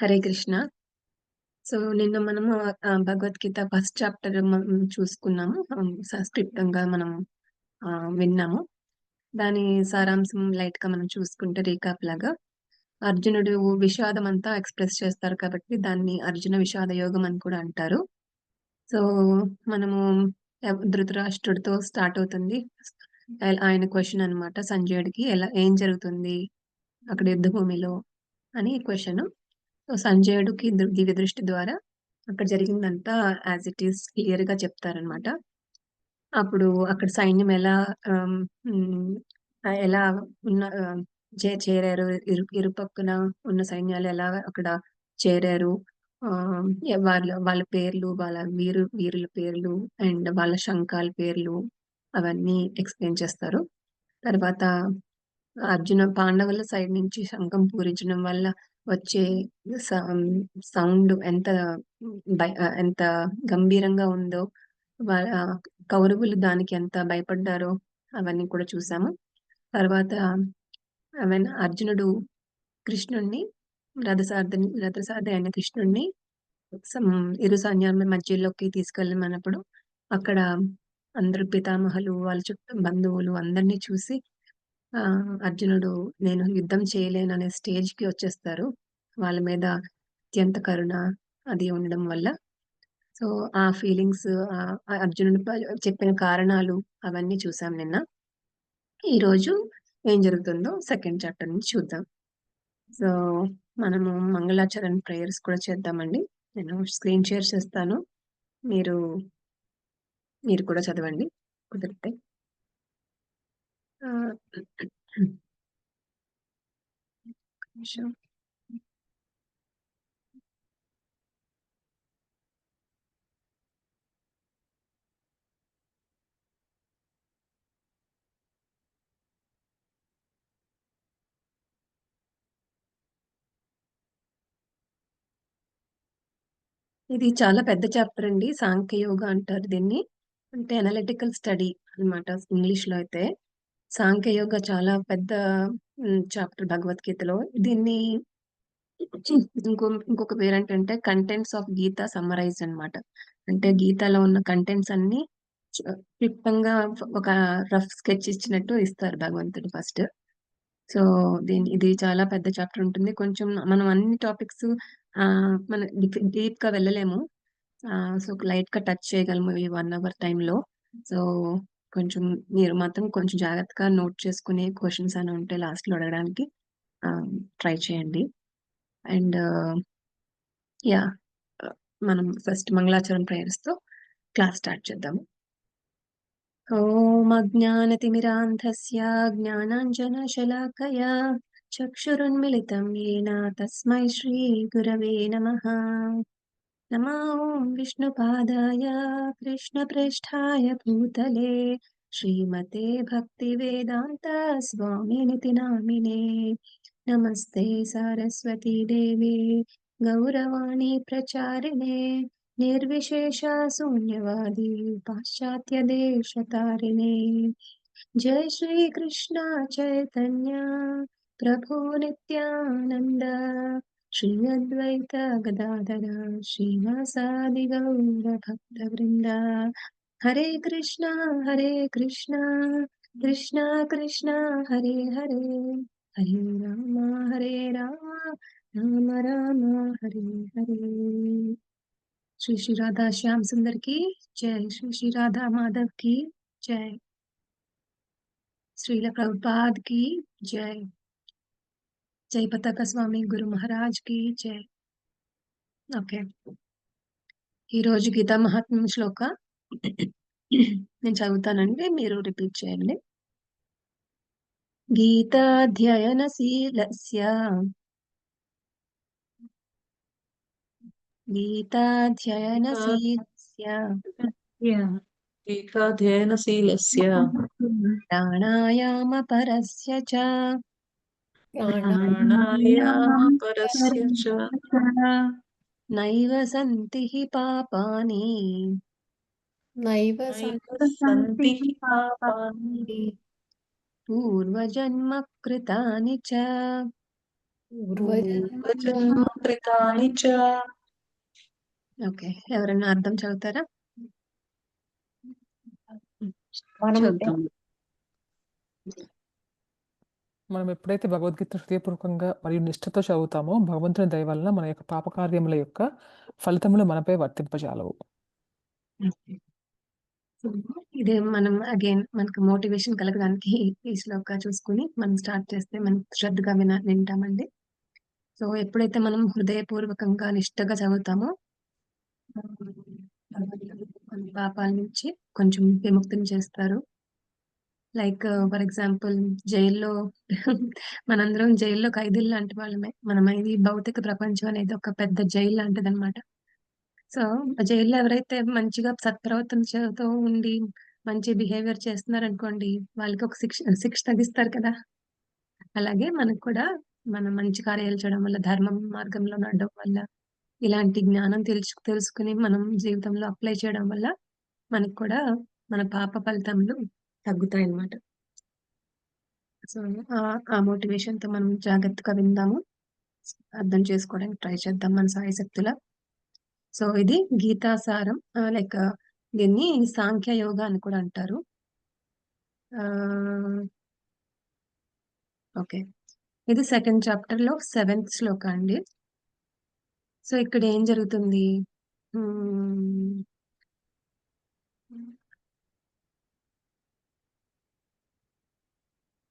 Hare Krishna. So నిన్న మనము Bhagavad Gita first chapter మనం చూసుకున్నాము. సంస్కృతంగా మనం విన్నాము. దాని సారాంశం లైట్ గా మనం చూసుకుంటే రీకాప్ లాగా అర్జునుడు విషాదం అంతా ఎక్స్ప్రెస్ చేస్తారు కాబట్టి దాన్ని అర్జున విషాద యోగం అని కూడా అంటారు. సో మనము ధృతరాష్ట్రుడితో స్టార్ట్ అవుతుంది. ఆయన క్వశ్చన్ అన్నమాట సంజయుడికి ఏం జరుగుతుంది అక్కడ యుద్ధ భూమిలో అని క్వశ్చన్. సో సంజయుడికి దివ్య దృష్టి ద్వారా అక్కడ జరిగిందంతా యాజ్ ఇట్ ఈస్ క్లియర్ గా చెప్తారనమాట. అప్పుడు అక్కడ సైన్యం ఆమ్, ఉమ్, ఎలా ఉన్న చేరారు, ఇరుపక్కన ఉన్న సైన్యాలు ఎలా అక్కడ చేరారు, వాళ్ళ వాళ్ళ పేర్లు, వాళ్ళ వీరుల పేర్లు అండ్ వాళ్ళ శంఖాల పేర్లు అవన్నీ ఎక్స్ప్లెయిన్ చేస్తారు. తర్వాత అర్జున పాండవుల సైడ్ నుంచి శంఖం పూరించడం వల్ల వచ్చే సౌండ్ ఎంత గంభీరంగా ఉందో, వాళ్ళ కౌరవులు దానికి ఎంత భయపడ్డారో అవన్నీ కూడా చూసాము. తర్వాత అర్జునుడు కృష్ణుణ్ణి రథసారథి అయిన కృష్ణుణ్ణి ఇరు సైన్యాల మధ్యలోకి తీసుకెళ్ళమన్నప్పుడు అక్కడ అందరు పితామహులు, వాళ్ళ చుట్టూ బంధువులు అందరినీ చూసి అర్జునుడు నేను యుద్ధం చేయలేను అనే స్టేజ్ కి వచ్చేస్తారు. వాళ్ళ మీద అత్యంత కరుణ అది ఉండడం వల్ల. సో ఆ ఫీలింగ్స్, అర్జునుడు చెప్పిన కారణాలు అవన్నీ చూసాం నిన్న. ఈ రోజు ఏం జరుగుతుందో సెకండ్ చాప్టర్ నుంచి చూద్దాం. సో మనము మంగళాచరణ ప్రేయర్స్ కూడా చేద్దామండి. నేను స్క్రీన్ షేర్ చేస్తాను, మీరు మీరు కూడా చదవండి కుదిరితే. ఆ, నిమిషం. ఇది చాలా పెద్ద చాప్టర్ అండి. సాంఖ్య యోగ అంటారు దీన్ని. అంటే అనలిటికల్ స్టడీ అన్నమాట ఇంగ్లీష్ లో అయితే. సాంఖ్య యోగ చాలా పెద్ద చాప్టర్ భగవద్గీతలో. దీన్ని ఇంకొక పేరు ఏంటంటే కంటెంట్స్ ఆఫ్ గీత సమ్మరైజ్ అన్నమాట. అంటే గీతలో ఉన్న కంటెంట్స్ అన్ని క్లుప్తంగా ఒక రఫ్ స్కెచ్ ఇచ్చినట్టు ఇస్తారు భగవంతుడు ఫస్ట్. సో ఇది చాలా పెద్ద చాప్టర్ ఉంటుంది. కొంచెం మనం అన్ని టాపిక్స్ మన డీప్ గా వెళ్ళలేము. సో లైట్ గా టచ్ చేయగలము ఈ 1 hour టైంలో. సో కొంచెం మీరు మాత్రం కొంచెం జాగ్రత్తగా నోట్ చేసుకునే క్వశ్చన్స్ అని ఉంటే లాస్ట్ లో అడగడానికి ట్రై చేయండి. అండ్ యా, మనం ఫస్ట్ మంగళాచరణ ప్రేయర్స్ తో క్లాస్ స్టార్ట్ చేద్దాము. ఓం అజ్ఞానతిమిరాంధస్య జ్ఞానాంజనశలాకయా చక్షురున్మిళితం येन తస్మై శ్రీ గురవే నమః. నమో విష్ణుపాదాయ కృష్ణప్రేష్ఠాయ భూతలే శ్రీమతే భక్తివేదాంత స్వామినితి నామినే. నమస్తే సారస్వతీ దేవి గౌరవాణి ప్రచారిణే నిర్విశేష శూన్యవాది పాశ్చాత్య దేశతారిణే. जय श्री कृष्ण चैतन्य प्रभु नित्यानंद श्री अद्वैत गदाधर श्रीवासादि गौर भक्त वृंदा. हरे कृष्णा कृष्णा कृष्णा हरे हरे, हरे राम राम राम हरे हरे. श्री श्री राधा श्याम सुंदर की जय. श्री श्री राधा माधव की जय. శ్రీల ప్రభుపాద్ కి జై. జై పతాక స్వామి గురు మహారాజ్ కి జై. ఓకే, ఈ రోజు గీతా మహాత్మ్యం శ్లోక నేను చదువుతానండి, మీరు రిపీట్ చేయండి. గీతాధ్యయనశీలస్య గీతాధ్యయనశీలస్య గీతాధ్యయనశీలస్య ప్రాణాయామపరస్య చ ప్రాణాయామపరస్య చ నైవ సంతి హి పాపాని నైవ నైవ సంతి పాపాని పూర్వజన్మ కృతాని చ పూర్వజన్మకృతాని చ. ఓకే. ఎవరైనా అర్థం చదువుతారా? మనం చూద్దాం. మనం ఎప్పుడైతే భగవద్గీత హృదయపూర్వకంగా మరియు నిష్ఠతో చదువుతామో భగవంతుని దయ వలన మన యొక్క పాపకార్యముల యొక్క ఫలితములు మనపై వర్తింపజాలవు. సో, ఇదే మనం అగైన్ మనకు మోటివేషన్ కలగడానికి ఈ శ్లోక చూసుకుని మనం స్టార్ట్ చేస్తే మనం శ్రద్ధగా వింటామండి. సో ఎప్పుడైతే మనం హృదయపూర్వకంగా నిష్ఠగా చదువుతామో భగవంతుడు మన పాపాల నుంచి కొంచెం విముక్తిని చేస్తారు. లైక్ ఫర్ ఎగ్జాంపుల్ జైల్లో మనందరం జైల్లో ఖైదీలు లాంటి వాళ్ళమే. మనం ఇది భౌతిక ప్రపంచం అనేది ఒక పెద్ద జైలు లాంటిది అనమాట. సో జైల్లో ఎవరైతే మంచిగా సత్ప్రవర్తనతో ఉండి మంచి బిహేవియర్ చేస్తున్నారనుకోండి, వాళ్ళకి ఒక శిక్ష తగ్గిస్తారు కదా. అలాగే మనకు కూడా మనం మంచి కార్యాలు చేయడం వల్ల, ధర్మం మార్గంలో నడవడం వల్ల, ఇలాంటి జ్ఞానం తెలుసుకుని మనం జీవితంలో అప్లై చేయడం వల్ల మనకు కూడా మన పాప ఫలితములు తగ్గుతాయి అన్నమాట. సో ఆ మోటివేషన్ తో మనం జాగ్రత్తగా విందాము, అర్థం చేసుకోవడానికి ట్రై చేద్దాం మన సాయశక్తుల. సో ఇది గీతాసారం, లైక్ దీన్ని సాంఖ్య యోగ అని కూడా అంటారు. ఓకే, ఇది సెకండ్ చాప్టర్ లో 7th శ్లోక అండి. సో ఇక్కడ ఏం జరుగుతుంది?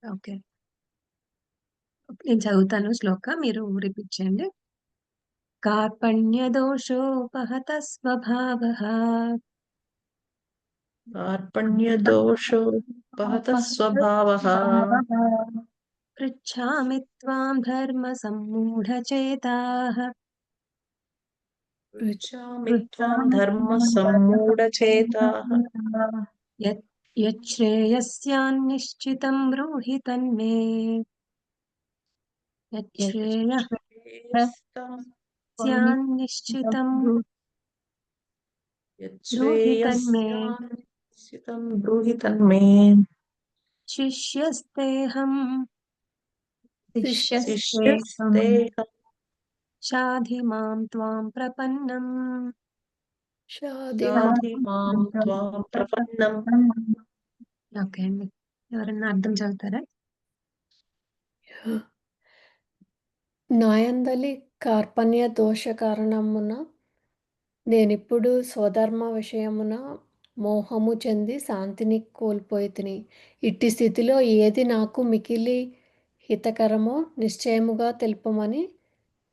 ఓకే, నేను చదువుతాను శ్లోక, మీరు రిపీట్ చేయండి. కార్పణ్య దోషోపహత స్వభావః కార్పణ్యదోషోపహతః స్వభావః పృచ్ఛామి త్వాం ధర్మ సమ్మూఢచేతాః పృచ్ఛామి త్వాం ధర్మ సమ్మూఢచేతాః యచ్ఛ్రేయస్యాన్నిశ్చితం బ్రూహి తన్మే. యచ్ఛ్రేయస్యాన్నిశ్చితం బ్రూహి తన్మే. యచ్ఛ్రేయస్యాన్నిశ్చితం బ్రూహి తన్మే. శిష్యస్తేహం శిష్యస్తేహం షాధి మాం త్వాం ప్రపన్నం. సాధి మాం త్వాం ప్రపన్నం. ఓకే అండి, ఎవరన్నా అర్థం చదువుతారా? నాయందలి కార్పణ్య దోష కారణమున నేనిప్పుడు స్వధర్మ విషయమున మోహము చెంది శాంతిని కోల్పోయితిని. ఇట్టి స్థితిలో ఏది నాకు మికిలి హితకరమో నిశ్చయముగా తెలుపమని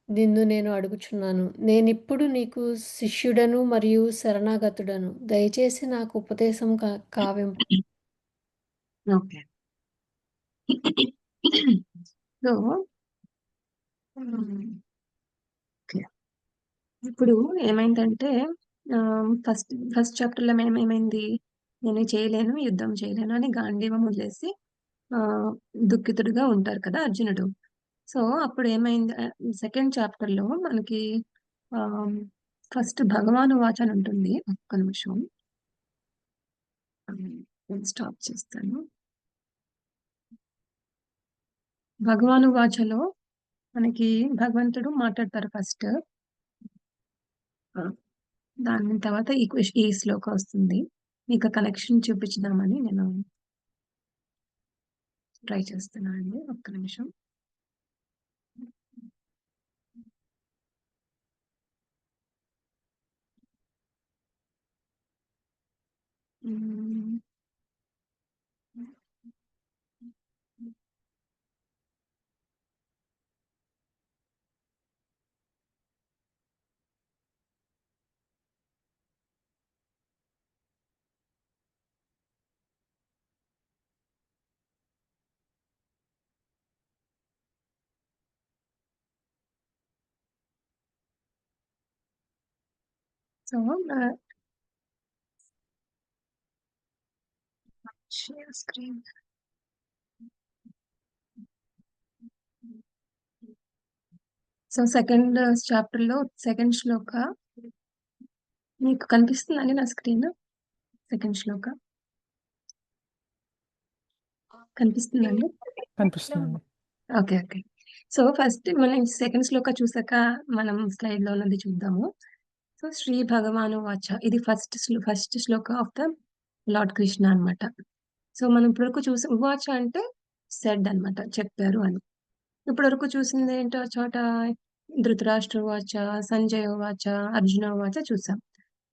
నిన్ను నేను అడుగుచున్నాను. నేనిప్పుడు నీకు శిష్యుడను మరియు శరణాగతుడను. దయచేసి నాకు ఉపదేశం కావింపు. ఓకే. సో ఓకే, ఇప్పుడు ఏమైందంటే ఫస్ట్ చాప్టర్ లో ఏమైంది? నేను చేయలేను, యుద్ధం చేయలేను అని గాంధీవం వదిలేసి దుఃఖితుడిగా ఉంటారు కదా అర్జునుడు. సో అప్పుడు ఏమైంది? సెకండ్ చాప్టర్ లో మనకి ఫస్ట్ భగవాను వాచ అని ఉంటుంది. ఒక్క నిమిషం స్టాప్ చేస్తాను. భగవాను వాచలో మనకి భగవంతుడు మాట్లాడతారు ఫస్ట్, దాని తర్వాత ఈ శ్లోక వస్తుంది. మీకు కనెక్షన్ చూపించుదామని నేను ట్రై చేస్తున్నాను అండి, ఒక్క నిమిషం. So share screen. So second chapter లో సెకండ్ శ్లోక మీకు కనిపిస్తుందండి నా స్క్రీన్? సెకండ్ శ్లోక కనిపిస్తుందండి? కనిపిస్తుంది. Okay okay. సో ఫస్ట్ మనం సెకండ్ శ్లోక చూసాక మనం స్లైడ్ లో ఉన్నది చూద్దాము. సో శ్రీ భగవాను వాచ, ఇది first Shloka of the lord Krishna అన్నమాట. సో మనం ఇప్పటివరకు చూసి ఉవాచ అంటే సెడ్ అన్నమాట, చెప్పారు అని. ఇప్పటివరకు చూసింది ఏంటో చోట ధృతరాష్ట్ర వాచ, సంజయ వాచ, అర్జున వాచ చూసాం.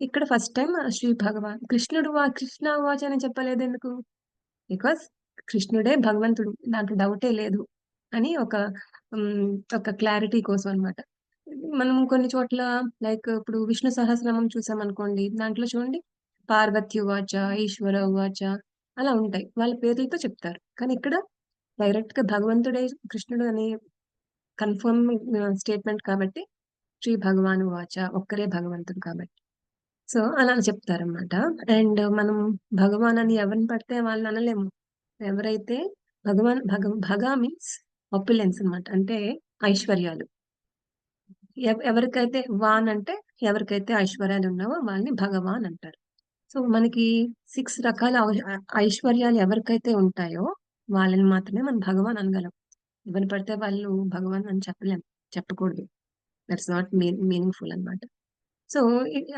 ఇక్కడ ఫస్ట్ టైం శ్రీ భగవాన్ కృష్ణ వాచ అని చెప్పలేదు ఎందుకు? బికాస్ కృష్ణుడే భగవంతుడు, దాంట్లో డౌటే లేదు అని ఒక క్లారిటీ కోసం అన్నమాట. మనం కొన్ని చోట్ల లైక్ ఇప్పుడు విష్ణు సహస్రనామం చూసాం అనుకోండి, దాంట్లో చూడండి పార్వతి ఉవాచ, ఈశ్వర ఉవాచ అలా ఉంటాయి, వాళ్ళ పేర్లతో చెప్తారు. కానీ ఇక్కడ డైరెక్ట్ గా భగవంతుడే కృష్ణుడు అని కన్ఫర్మ్ స్టేట్మెంట్ కాబట్టి శ్రీ భగవాను వాచ, ఒక్కరే భగవంతుడు కాబట్టి సో అలా చెప్తారన్నమాట. అండ్ మనం భగవాన్ అని ఎవరిని పడితే వాళ్ళని అనలేము. ఎవరైతే భగ మీన్స్ ఆపులెన్స్ అన్నమాట, అంటే ఐశ్వర్యాలు. ఎవరికైతే వాన్ అంటే ఎవరికైతే ఐశ్వర్యాలు ఉన్నావో వాళ్ళని భగవాన్ అంటారు. సో మనకి 6 రకాల ఐశ్వర్యాలు ఎవరికైతే ఉంటాయో వాళ్ళని మాత్రమే మనం భగవాన్ అనగలం. ఎవరిని పడితే వాళ్ళు భగవాన్ అని చెప్పకూడదు. దట్స్ నాట్ మీనింగ్ఫుల్ అన్నమాట. సో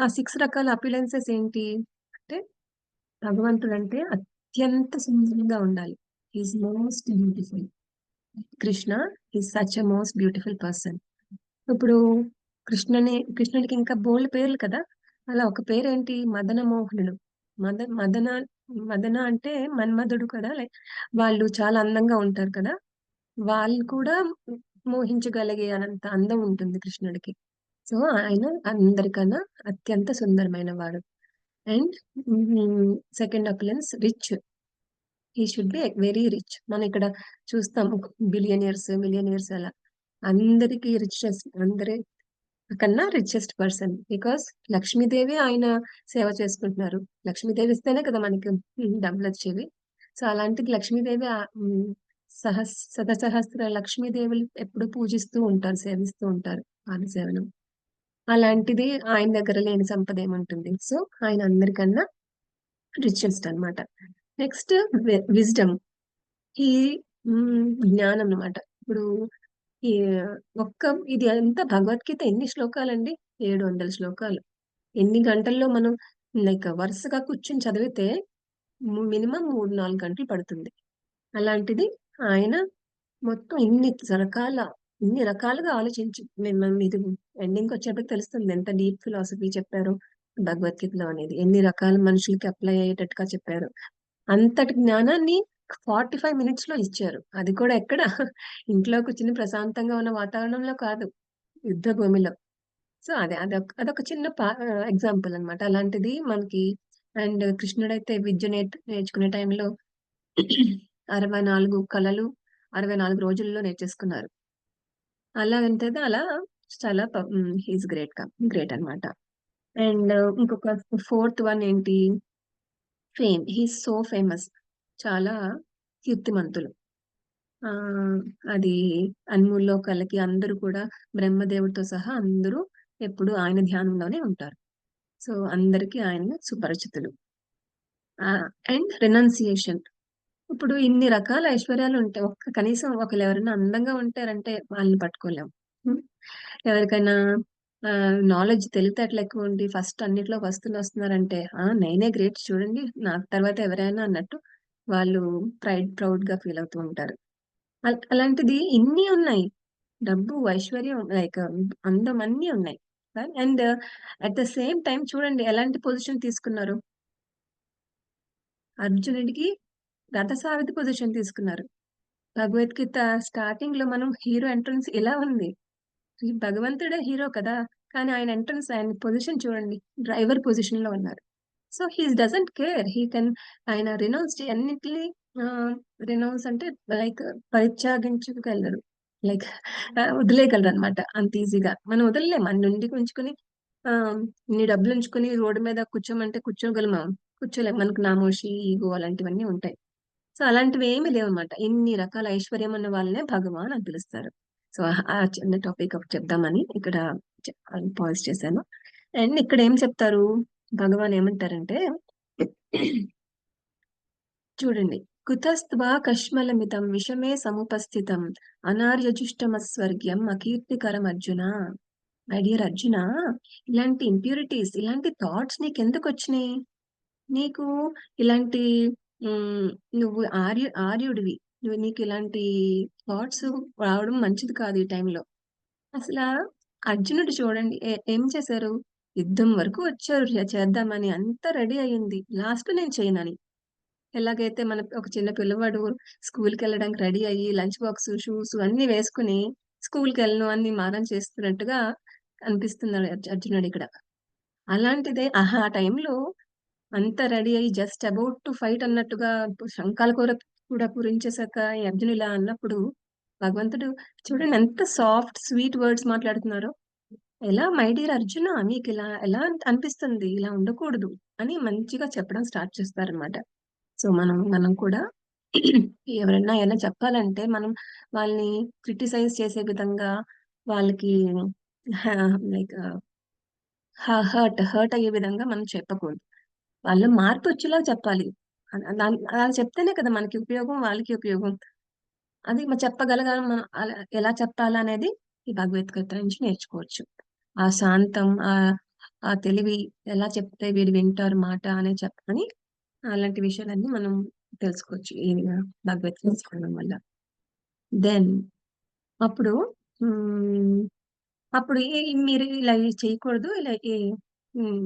ఆ 6 రకాల అపిలెన్సెస్ ఏంటి అంటే, భగవంతుడు అంటే అత్యంత సుందరంగా ఉండాలి. Is most beautiful. Krishna is such a most beautiful person. ఇప్పుడు కృష్ణుడికి ఇంకా బోల్డ్ పేర్లు కదా. అలా ఒక పేరేంటి, మదన మోహనుడు. మదన అంటే మన్మధుడు కదా. లైక్ వాళ్ళు చాలా అందంగా ఉంటారు కదా, వాళ్ళు కూడా మోహించగలిగే అంత అందం ఉంటుంది కృష్ణుడికి. సో ఆయన అందరికన్నా అత్యంత సుందరమైన వాడు. And second opulence rich. He should be very rich. మనం ఇక్కడ చూస్తాం మిలియనియర్స్ అలా అందరికి అందరి కన్నా రిచెస్ట్ పర్సన్. బికాస్ లక్ష్మీదేవి ఆయన సేవ చేసుకుంటున్నారు. లక్ష్మీదేవి ఇస్తేనే కదా మనకి డబ్బులు వచ్చేవి. సో అలాంటిది లక్ష్మీదేవి సహస్ర లక్ష్మీదేవులు ఎప్పుడు పూజిస్తూ ఉంటారు, సేవిస్తూ ఉంటారు పాదసేవనం. అలాంటిది ఆయన దగ్గర లేని సంపద ఏముంటుంది. సో ఆయన అందరికన్నా రిచెస్ట్ అన్నమాట. నెక్స్ట్ విజ్డమ్, ఈ జ్ఞానం అన్నమాట. ఇప్పుడు ఈ ఇది అంతా భగవద్గీత ఎన్ని శ్లోకాలండి? 700 శ్లోకాలు. ఎన్ని గంటల్లో మనం లైక్ వరుసగా కూర్చుని చదివితే మినిమం 3-4 గంటలు పడుతుంది. అలాంటిది ఆయన మొత్తం ఇన్ని రకాలుగా ఆలోచించి ఇది ఎండింగ్ వచ్చేప్పటికి తెలుస్తుంది ఎంత డీప్ ఫిలాసఫీ చెప్పారు భగవద్గీతలో అనేది, ఎన్ని రకాల మనుషులకి అప్లై అయ్యేటట్టుగా చెప్పారు. అంతటి జ్ఞానాన్ని 45 minutes లో ఇచ్చారు. అది కూడా ఎక్కడ, ఇంట్లో కూర్చుని ప్రశాంతంగా ఉన్న వాతావరణంలో కాదు, యుద్ధ భూమిలో. సో అదొక చిన్న ఎగ్జాంపుల్ అన్నమాట. అలాంటిది మనకి. అండ్ కృష్ణుడైతే విద్య నేర్చుకునే టైంలో 64 కళలు 64 రోజుల్లో నేర్చేసుకున్నారు. అలా ఉంటుంది. అలా చాలా హీస్ గ్రేట్ అన్నమాట. అండ్ ఇంకొక 4th వన్ ఏంటి, ఫేమ్. హీస్ సో ఫేమస్, చాలా కీర్తిమంతులు. అది అన్ముల్లోకాలకి అందరూ కూడా, బ్రహ్మదేవుడితో సహా అందరూ ఎప్పుడు ఆయన ధ్యానంలోనే ఉంటారు. సో అందరికీ ఆయన సుపరిచితులు. And renunciation. ఇప్పుడు ఇన్ని రకాల ఐశ్వర్యాలు ఉంటాయి, కనీసం ఒకరు ఎవరైనా అందంగా ఉంటారంటే వాళ్ళని పట్టుకోలేము. ఎవరికైనా నాలెడ్జ్ తెలివితేటలు ఎక్కువ ఉండి ఫస్ట్ అన్నిట్లో వస్తున్నారంటే నేనే గ్రేట్ చూడండి, నాకు తర్వాత ఎవరైనా అన్నట్టు వాళ్ళు ప్రౌడ్ గా ఫీల్ అవుతూ ఉంటారు. అలాంటిది ఇన్ని ఉన్నాయి, డబ్బు, ఐశ్వర్యం, లైక్ అందం అన్ని ఉన్నాయి. And at the same time చూడండి ఎలాంటి పొజిషన్ తీసుకున్నారు. అర్జునుడికి రథసారథి పొజిషన్ తీసుకున్నారు. భగవద్గీత స్టార్టింగ్ లో మనం హీరో ఎంట్రన్స్ ఇలా ఉంది. భగవంతుడే హీరో కదా, కానీ ఆయన ఎంట్రన్స్, ఆయన పొజిషన్ చూడండి, డ్రైవర్ పొజిషన్ లో ఉన్నారు. So he doesn't care, he can, ఆయన రినౌన్స్ అన్నిటిని రినౌన్స్ అంటే లైక్ పరిత్యాగించగలరు, లైక్ వదిలేయగలరు అనమాట. అంత ఈజీగా మనం వదలలేము. మన నుండి ఉంచుకుని ఇన్ని డబ్బులు ఉంచుకుని రోడ్డు మీద కూర్చోమంటే కూర్చోగలమా? కూర్చోలేము. మనకు నామోషి, ఈగో అలాంటివన్నీ ఉంటాయి. సో అలాంటివి ఏమీ లేవన్నమాట. ఇన్ని రకాల ఐశ్వర్యం ఉన్న వాళ్ళనే భగవాన్ అని పిలుస్తారు. సో ఆ చిన్న టాపిక్ చెప్దామని ఇక్కడ పాజ్ చేశాను. అండ్ ఇక్కడ ఏం చెప్తారు, భగవాన్ ఏమంటారంటే చూడండి, కుతస్త్వా కష్మలమితం విషమే సముపస్థితం అనార్యజుష్టమస్వర్గ్యం అకీర్తికరం అర్జున. మై డియర్ అర్జున, ఇలాంటి ఇంప్యూరిటీస్, ఇలాంటి థాట్స్ నీకెందుకు వచ్చినాయి? నీకు ఇలాంటి ఉమ్, నువ్వు ఆర్యుడివి, నీకు ఇలాంటి థాట్స్ రావడం మంచిది కాదు ఈ టైంలో. అసలు అర్జునుడు చూడండి ఏం చేశారు, యుద్ధం వరకు వచ్చారు చేద్దామని, అంతా రెడీ అయ్యింది, లాస్ట్ నేను చేయనని. ఎలాగైతే మన ఒక చిన్న పిల్లవాడు స్కూల్కి వెళ్ళడానికి రెడీ అయ్యి లంచ్ బాక్స్ షూస్ అన్ని వేసుకుని స్కూల్కి వెళ్ళను అన్ని మారం చేస్తున్నట్టుగా అనిపిస్తున్నాడు అర్జునుడు ఇక్కడ. అలాంటిదే ఆ టైంలో అంతా రెడీ అయ్యి జస్ట్ అబౌట్ టు ఫైట్ అన్నట్టుగా శంఖాల కూడా పూరించేశాక ఈ అర్జునుడు ఇలా అన్నప్పుడు భగవంతుడు చూడండి ఎంత సాఫ్ట్ స్వీట్ వర్డ్స్ మాట్లాడుతున్నారో. ఎలా మై డియర్ అర్జున, నీకు ఇలా ఎలా అనిపిస్తుంది, ఇలా ఉండకూడదు అని మంచిగా చెప్పడం స్టార్ట్ చేస్తారనమాట. సో మనం కూడా ఎవరైనా ఏమైనా చెప్పాలంటే మనం వాళ్ళని క్రిటిసైజ్ చేసే విధంగా, వాళ్ళకి లైక్ హర్ట్ అయ్యే విధంగా మనం చెప్పకూడదు. వాళ్ళ మార్పు వచ్చేలా చెప్పాలి. అలా చెప్తేనే కదా మనకి ఉపయోగం, వాళ్ళకి ఉపయోగం. అది చెప్పగలగాలి మనం. ఎలా చెప్పాలి అనేది ఈ భగవద్గీత నుంచి నేర్చుకోవచ్చు. ఆ శాంతం, ఆ తెలివి, ఎలా చెప్తే వీడు వింటారు మాట అనే చెప్పని అలాంటి విషయాలన్నీ మనం తెలుసుకోవచ్చు ఈ భగవద్గీత తెలుసుకోవడం వల్ల. దెన్ అప్పుడు అప్పుడు మీరు ఇలా చేయకూడదు,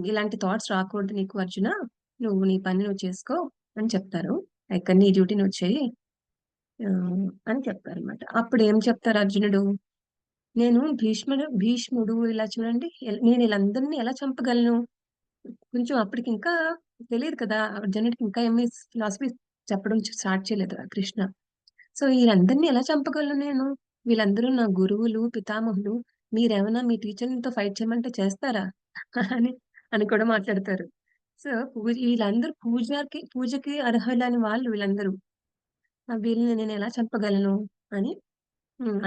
ఇలాంటి థాట్స్ రాకూడదు నీకు అర్జున, నువ్వు నీ పని నువ్వు చేసుకో అని చెప్తారు. లైక్ నీ డ్యూటీ నువ్వు చేయి అని చెప్తారు అనమాట. అప్పుడు ఏం చెప్తారు అర్జునుడు, నేను భీష్ముడు ఇలా చూడండి, నేను వీళ్ళందరినీ ఎలా చంపగలను. కొంచెం అప్పటికి ఇంకా తెలియదు కదా అర్జునుడికి, ఇంకా ఏమీ ఫిలాసఫీ చెప్పడం స్టార్ట్ చేయలేదు కృష్ణ. సో వీళ్ళందరినీ ఎలా చంపగలను నేను, వీళ్ళందరూ నా గురువులు పితామహులు, మీరేమైనా మీ టీచర్తో ఫైట్ చేయమంటే చేస్తారా అని కూడా మాట్లాడతారు. సో వీళ్ళందరూ పూజకి అర్హులని వాళ్ళు వీళ్ళందరూ, వీళ్ళని నేను ఎలా చంపగలను అని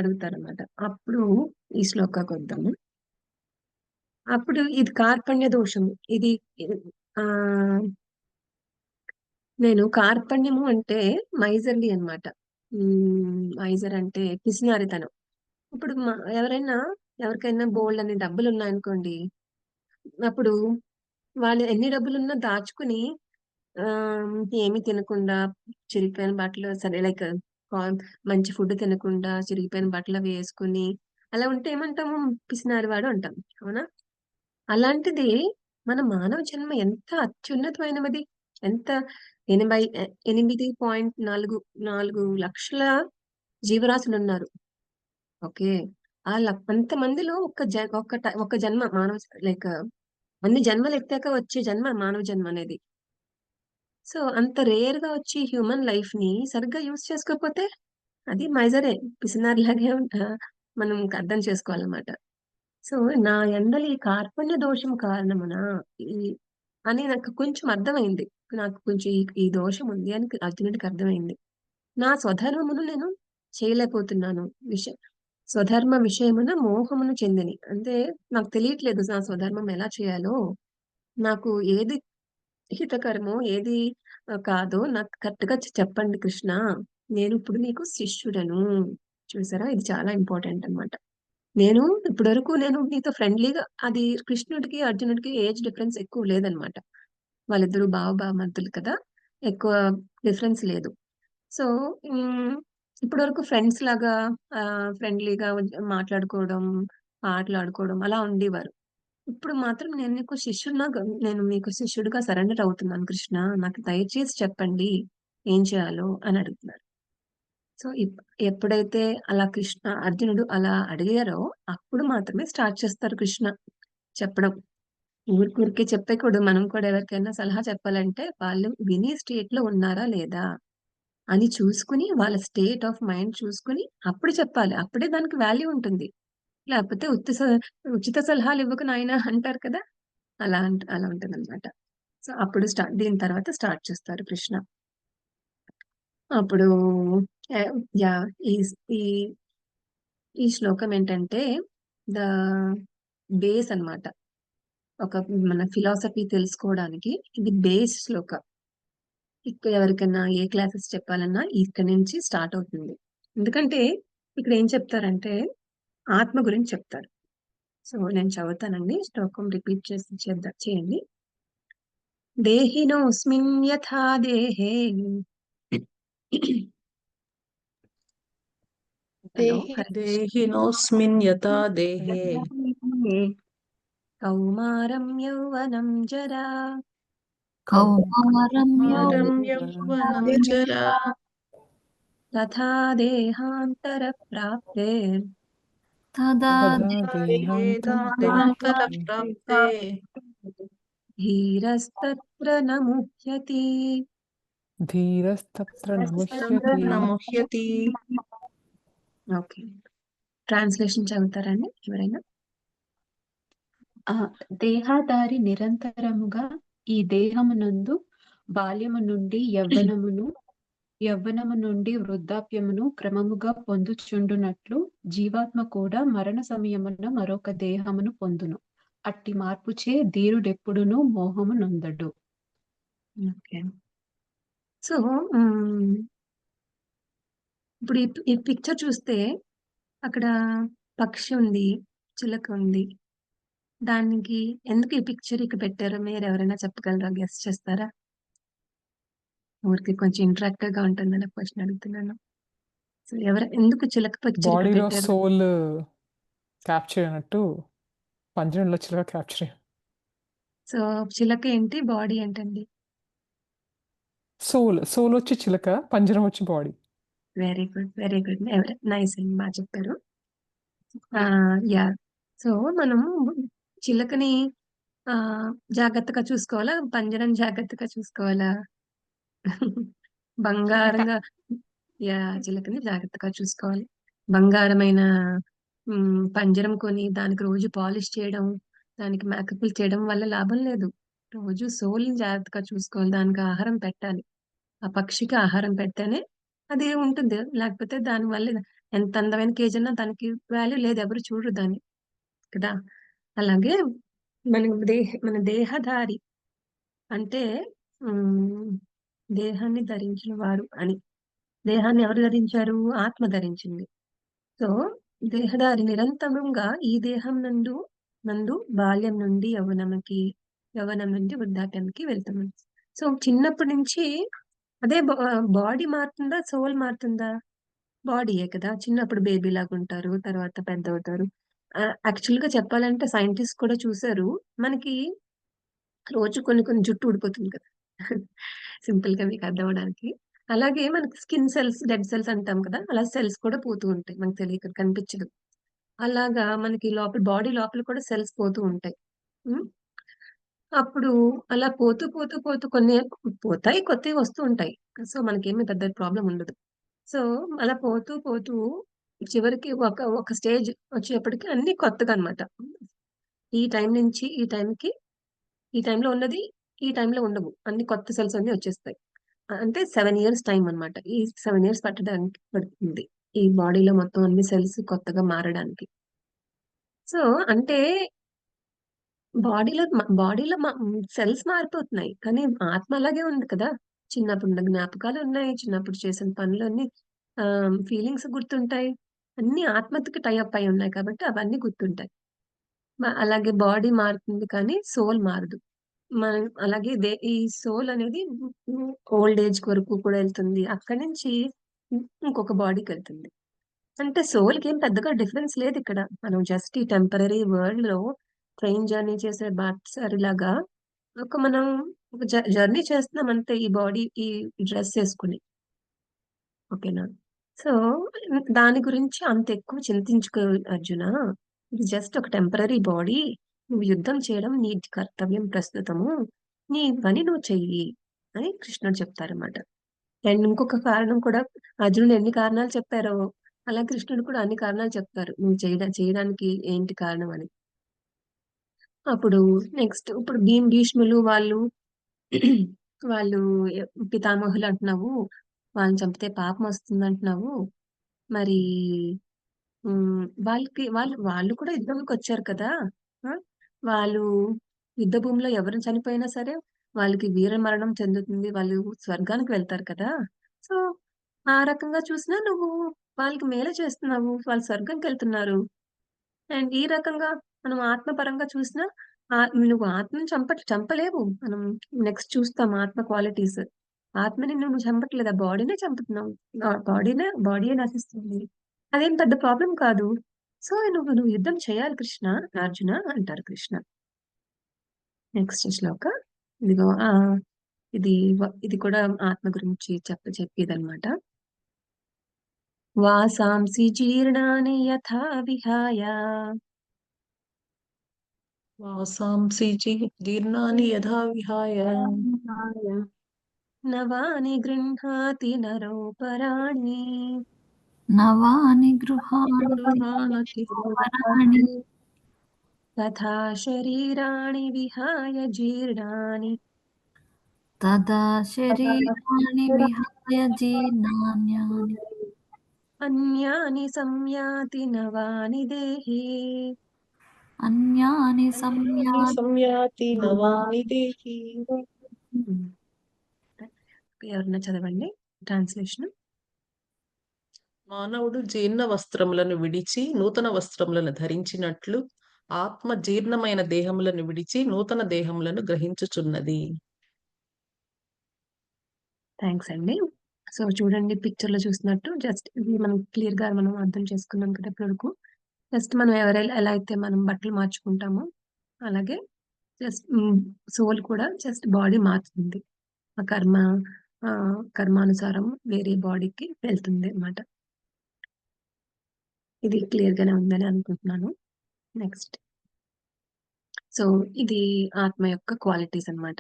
అడుగుతారన్నమాట. అప్పుడు ఈ శ్లోకాకు వద్దాము. అప్పుడు ఇది కార్పణ్య దోషము. ఇది ఆ నేను కార్పణ్యము అంటే మైజర్లీ అన్నమాట. మైజర్ అంటే పిసినారితనం. ఇప్పుడు ఎవరికైనా బోల్డ్ అనే డబ్బులు ఉన్నాయనుకోండి, అప్పుడు వాళ్ళు ఎన్ని డబ్బులున్నా దాచుకుని ఆ ఏమి తినకుండా చిరిగిపోయిన బట్టలు, సరే లైక్ మంచి ఫుడ్ తినకుండా చిరిగిపోయిన బట్టలు అవి వేసుకుని అలా ఉంటే ఏమంటాము, పిసినారి వాడు అంటాం, అవునా? అలాంటిది మన మానవ జన్మ ఎంత అత్యున్నతమైనది, ఎంత 8.4 లక్షల జీవరాశులు ఉన్నారు. ఓకే, అంతమందిలో ఒక జన్మ మానవ, లైక్ అన్ని జన్మలు ఎత్తాక వచ్చే జన్మ మానవ జన్మ అనేది. సో అంత రేర్ గా వచ్చి హ్యూమన్ లైఫ్ ని సరిగ్గా యూజ్ చేసుకోకపోతే అది మైజరే, పిసినారిలాగే మనం అర్థం చేసుకోవాలన్నమాట. సో నా ఎందలి ఈ కార్పణ్య దోషం కారణమున అని నాకు కొంచెం అర్థమైంది. నాకు కొంచెం ఈ దోషం ఉంది అని అర్జునుడికి అర్థమైంది. నా స్వధర్మమును నేను చేయలేకపోతున్నాను. స్వధర్మ విషయమున మోహమును చెందిని, అంటే నాకు తెలియట్లేదు నా స్వధర్మం ఎలా చేయాలో, నాకు ఏది హితకరమో ఏది కాదో నాకు కరెక్ట్ గా చెప్పండి కృష్ణ, నేను ఇప్పుడు నీకు శిష్యుడను. చూసారా, ఇది చాలా ఇంపార్టెంట్ అన్నమాట. నేను ఇప్పటి వరకు నేను నీతో ఫ్రెండ్లీగా, అది కృష్ణుడికి అర్జునుడికి ఏజ్ డిఫరెన్స్ ఎక్కువ లేదనమాట. వాళ్ళిద్దరూ బావమరుదులు కదా, ఎక్కువ డిఫరెన్స్ లేదు. సో ఇప్పటి వరకు ఫ్రెండ్స్ లాగా ఫ్రెండ్లీగా మాట్లాడుకోవడం, ఆటలాడుకోవడం అలా ఉండేవారు. ఇప్పుడు మాత్రం నేను మీకు శిష్యుడిగా సరెండర్ అవుతున్నాను కృష్ణ, నాకు దయచేసి చెప్పండి ఏం చేయాలో అని అడుగుతున్నారు. సో ఎప్పుడైతే అర్జునుడు అలా అడిగారో అప్పుడు మాత్రమే స్టార్ట్ చేస్తారు కృష్ణ చెప్పడం. ఊరికే చెప్పకూడదు. మనం కూడా ఎవరికైనా సలహా చెప్పాలంటే వాళ్ళు విని స్టేట్ లో ఉన్నారా లేదా అని చూసుకుని, వాళ్ళ స్టేట్ ఆఫ్ మైండ్ చూసుకుని అప్పుడు చెప్పాలి. అప్పుడే దానికి వాల్యూ ఉంటుంది. లేకపోతే ఉచిత సలహాలు ఇవ్వకు నాయన అంటారు కదా, అలా ఉంటుంది అనమాట. సో అప్పుడు దీని తర్వాత స్టార్ట్ చేస్తారు కృష్ణ. అప్పుడు యా ఈ ఈ ఈ శ్లోకం ఏంటంటే ద బేస్ అన్నమాట. మన ఫిలాసఫీ తెలుసుకోవడానికి ఇది బేస్ శ్లోక. ఇక్కడ ఎవరికైనా ఏ క్లాసెస్ చెప్పాలన్నా ఇక్కడి నుంచి స్టార్ట్ అవుతుంది. ఎందుకంటే ఇక్కడ ఏం చెప్తారంటే ఆత్మ గురించి చెప్తారు. సో నేను చదువుతానండి, శ్లోకం రిపీట్ చేయండి. దేహినోస్మిన్ యథా దేహే. హలో, హరే దేహినోస్మిన్ యథా దేహే కౌమారం యౌవనం జరా కౌమారం మారం యౌవనం యౌవనం జరా తథా దేహాంతర ప్రాప్తే తదా దేహాంతర ప్రాప్తే ధీరస్తత్ర న ముహ్యతి. ధీరస్తత్ర నముష్యతి. నముహ్యతి. ఓకే, ట్రాన్స్లేషన్ చదువుతారండి ఎవరైనా? దేహధారి నిరంతరముగా ఈ దేహమునందు బాల్యము నుండి యవ్వనము నుండి వృద్ధాప్యమును క్రమముగా పొందుచుండునట్లు జీవాత్మ కూడా మరణ సమయమున మరొక దేహమును పొందును. అట్టి మార్పుచే ధీరుడెప్పుడునూ మోహము నొందడు. ఓకే, సో ఇప్పుడు ఈ పిక్చర్ చూస్తే అక్కడ పక్షి ఉంది, చిలక ఉంది. దానికి ఎందుకు ఈ పిక్చర్ ఇక్కడ పెట్టారో మీరు ఎవరైనా చెప్పగలరా? గెస్ట్ చేస్తారా? ఊరికి కొంచెం ఇంటరాక్టివ్ గా ఉంటుందని క్వశ్చన్ అడుగుతున్నాను. సో ఎందుకు చిలక పిక్చర్ ఇక్కడ బాడీలో పెట్టారు? సోల్ క్యాప్చర్ అయినట్టు పంజరంలో చిలక క్యాప్చర్. సో చిలక ఏంటి, బాడీ ఏంటండి? సోల్ వచ్చి చిలక, పంజరం వచ్చి body. Very good, very good, nice అండి, బాగా చెప్పారు. యా, సో మనము చిలకని జాగ్రత్తగా చూసుకోవాలా, పంజరం జాగ్రత్తగా చూసుకోవాలా? బంగారంగా, యా, చిలకని జాగ్రత్తగా చూసుకోవాలి. బంగారమైన పంజరం కొని దానికి రోజు పాలిష్ చేయడం, దానికి మేకప్లు చేయడం వల్ల లాభం లేదు. రోజు సోల్ని జాగ్రత్తగా చూసుకోవాలి, దానికి ఆహారం పెట్టాలి. ఆ పక్షికి ఆహారం పెడితేనే అది ఉంటుంది, లేకపోతే దాని వల్ల ఎంత అందమైన కేజీ అన్నా దానికి వాల్యూ లేదు, ఎవరు చూడరు దాన్ని కదా. అలాగే మన దేహధారి అంటే దేహాన్ని ధరించిన వారు అని. దేహాన్ని ఎవరు ధరించారు? ఆత్మ ధరించింది. సో దేహధారి నిరంతరంగా ఈ దేహం నందు బాల్యం నుండి యవ్వనం నుండి వృద్ధాప్యానికి వెళ్తున్నాం. సో చిన్నప్పటి నుంచి అదే బాడీ మారుతుందా, సోల్ మారుతుందా? బాడీయే కదా. చిన్నప్పుడు బేబీ లాగా ఉంటారు, తర్వాత పెద్ద అవుతారు. యాక్చువల్ గా చెప్పాలంటే సైంటిస్ట్ కూడా చూసారు, మనకి రోజు కొన్ని జుట్టు ఊడిపోతుంది కదా. సింపుల్ గా మీకు అర్థం అవడానికి. అలాగే మనకి స్కిన్ సెల్స్, డెడ్ సెల్స్ అంటాం కదా, అలా సెల్స్ కూడా పోతూ ఉంటాయి, మనకు తెలియక కనిపించదు. అలాగా మనకి లోపల బాడీ లోపల కూడా సెల్స్ పోతూ ఉంటాయి. అప్పుడు అలా పోతూ పోతూ పోతూ కొన్ని పోతాయి, కొత్తవి వస్తూ ఉంటాయి. సో మనకేమి పెద్ద ప్రాబ్లం ఉండదు. సో అలా పోతూ పోతూ చివరికి ఒక స్టేజ్ వచ్చేప్పటికి అన్ని కొత్తగా అనమాట. ఈ టైం నుంచి ఈ టైంకి, ఈ టైంలో ఉన్నది ఈ టైంలో ఉండవు, అన్ని కొత్త సెల్స్ అన్ని వచ్చేస్తాయి. అంటే 7 years టైం అనమాట. ఈ 7 years పట్టడానికి పడుతుంది ఈ బాడీలో మొత్తం అన్ని సెల్స్ కొత్తగా మారడానికి. సో అంటే బాడీలో సెల్స్ మారిపోతున్నాయి, కానీ ఆత్మ అలాగే ఉంది కదా. చిన్నప్పుడు ఉన్న జ్ఞాపకాలు ఉన్నాయి, చిన్నప్పుడు చేసిన పనులన్నీ, ఫీలింగ్స్ గుర్తుంటాయి, అన్ని ఆత్మకి టైఅప్ అయి ఉన్నాయి కాబట్టి అవన్నీ గుర్తుంటాయి. అలాగే బాడీ మారుతుంది కానీ సోల్ మారదు. అలాగే ఈ సోల్ అనేది ఓల్డ్ ఏజ్ వరకు కూడా వెళ్తుంది, అక్కడి నుంచి ఇంకొక బాడీకి వెళ్తుంది. అంటే సోల్ కి ఏం పెద్దగా డిఫరెన్స్ లేదు ఇక్కడ. మనం జస్ట్ ఈ టెంపరరీ వరల్డ్ లో ట్రైన్ జర్నీ చేసే బాటసారి లాగా మనం ఒక జర్నీ చేస్తున్నాం అంతే, ఈ బాడీ ఈ డ్రెస్ వేసుకుని. ఓకేనా? సో దాని గురించి అంత ఎక్కువ చింతించుకో అర్జున. ఇది జస్ట్ ఒక టెంపరరీ బాడీ, నువ్వు యుద్ధం చేయడం నీ కర్తవ్యం ప్రస్తుతము, నీ పని నువ్వు చెయ్యి అని కృష్ణుడు చెప్తారన్నమాట. అండ్ ఇంకొక కారణం కూడా, అర్జునుడు ఎన్ని కారణాలు చెప్పారో అలా కృష్ణుడు కూడా అన్ని కారణాలు చెప్తారు, నువ్వు చేయడానికి ఏంటి కారణం అని. అప్పుడు నెక్స్ట్ ఇప్పుడు భీష్ములు వాళ్ళు వాళ్ళు పితామహులు అంటున్నావు, వాళ్ళని చంపితే పాపం వస్తుంది అంటున్నావు. మరి వాళ్ళు కూడా యుద్ధంకి వచ్చారు కదా. వాళ్ళు యుద్ధ భూమిలో ఎవరిని చనిపోయినా సరే వాళ్ళకి వీర మరణం చెందుతుంది. వాళ్ళు స్వర్గానికి వెళ్తారు కదా! సో, ఆ రకంగా చూసినా నువ్వు వాళ్ళకి మేలే చేస్తున్నావు. వాళ్ళు స్వర్గంకెళ్తున్నారు. అండ్ ఈ రకంగా మనం ఆత్మపరంగా చూసినా నువ్వు ఆత్మని చంపలేవు. మనం నెక్స్ట్ చూస్తాం ఆత్మ క్వాలిటీస్. ఆత్మని నువ్వు చంపట్లేదు. ఆ బాడీనే చంపుతున్నావు. బాడీయే నశిస్తుంది. అదేం పెద్ద ప్రాబ్లమ్ కాదు. సో, నువ్వు యుద్ధం చేయాలి కృష్ణ, అర్జున అంటారు కృష్ణ. నెక్స్ట్ శ్లోక. ఇదిగో ఇది కూడా ఆత్మ గురించి చెప్పేదన్నమాట. వాసాంసి జీర్ణాని యథా విహాయ వాసాంసి జీర్ణాని యథా విహాయ నవాని గృహాతి నరోపరాణి నవాని గృహాణి గృహాణతి వరాణి తథా శరీరాణి విహాయ జీర్ణాని తదా శరీరాణి విహాయ జీర్ణాన్యాని అన్యాని సంయాతి నవాని దేహి. అన్యాని సంయాతి సంయాతి నవాని దేహి. ఎవరన్నా చదవండి ట్రాన్స్లేషన్. మానవుడు జీర్ణ వస్త్రములను విడిచి నూతన వస్త్రములను ధరించినట్లు ఆత్మ జీర్ణమైన దేహములను విడిచి నూతన దేహములను గ్రహించుచున్నది. థ్యాంక్స్ అండి. సో చూడండి పిక్చర్ లో చూసినట్టు జస్ట్ ఇది మనం క్లియర్ గా మనం అర్థం చేసుకున్నాం కదా ఇప్పటివరకు. జస్ట్ మనం ఎలా అయితే మనం బట్టలు మార్చుకుంటామో అలాగే జస్ట్ సోల్ కూడా జస్ట్ బాడీ మారుతుంది. ఆ కర్మానుసారం వేరే బాడీకి వెళ్తుంది అన్నమాట. ఇది క్లియర్ గానే ఉందని అనుకుంటున్నాను. నెక్స్ట్. సో ఇది ఆత్మ యొక్క క్వాలిటీస్ అన్నమాట.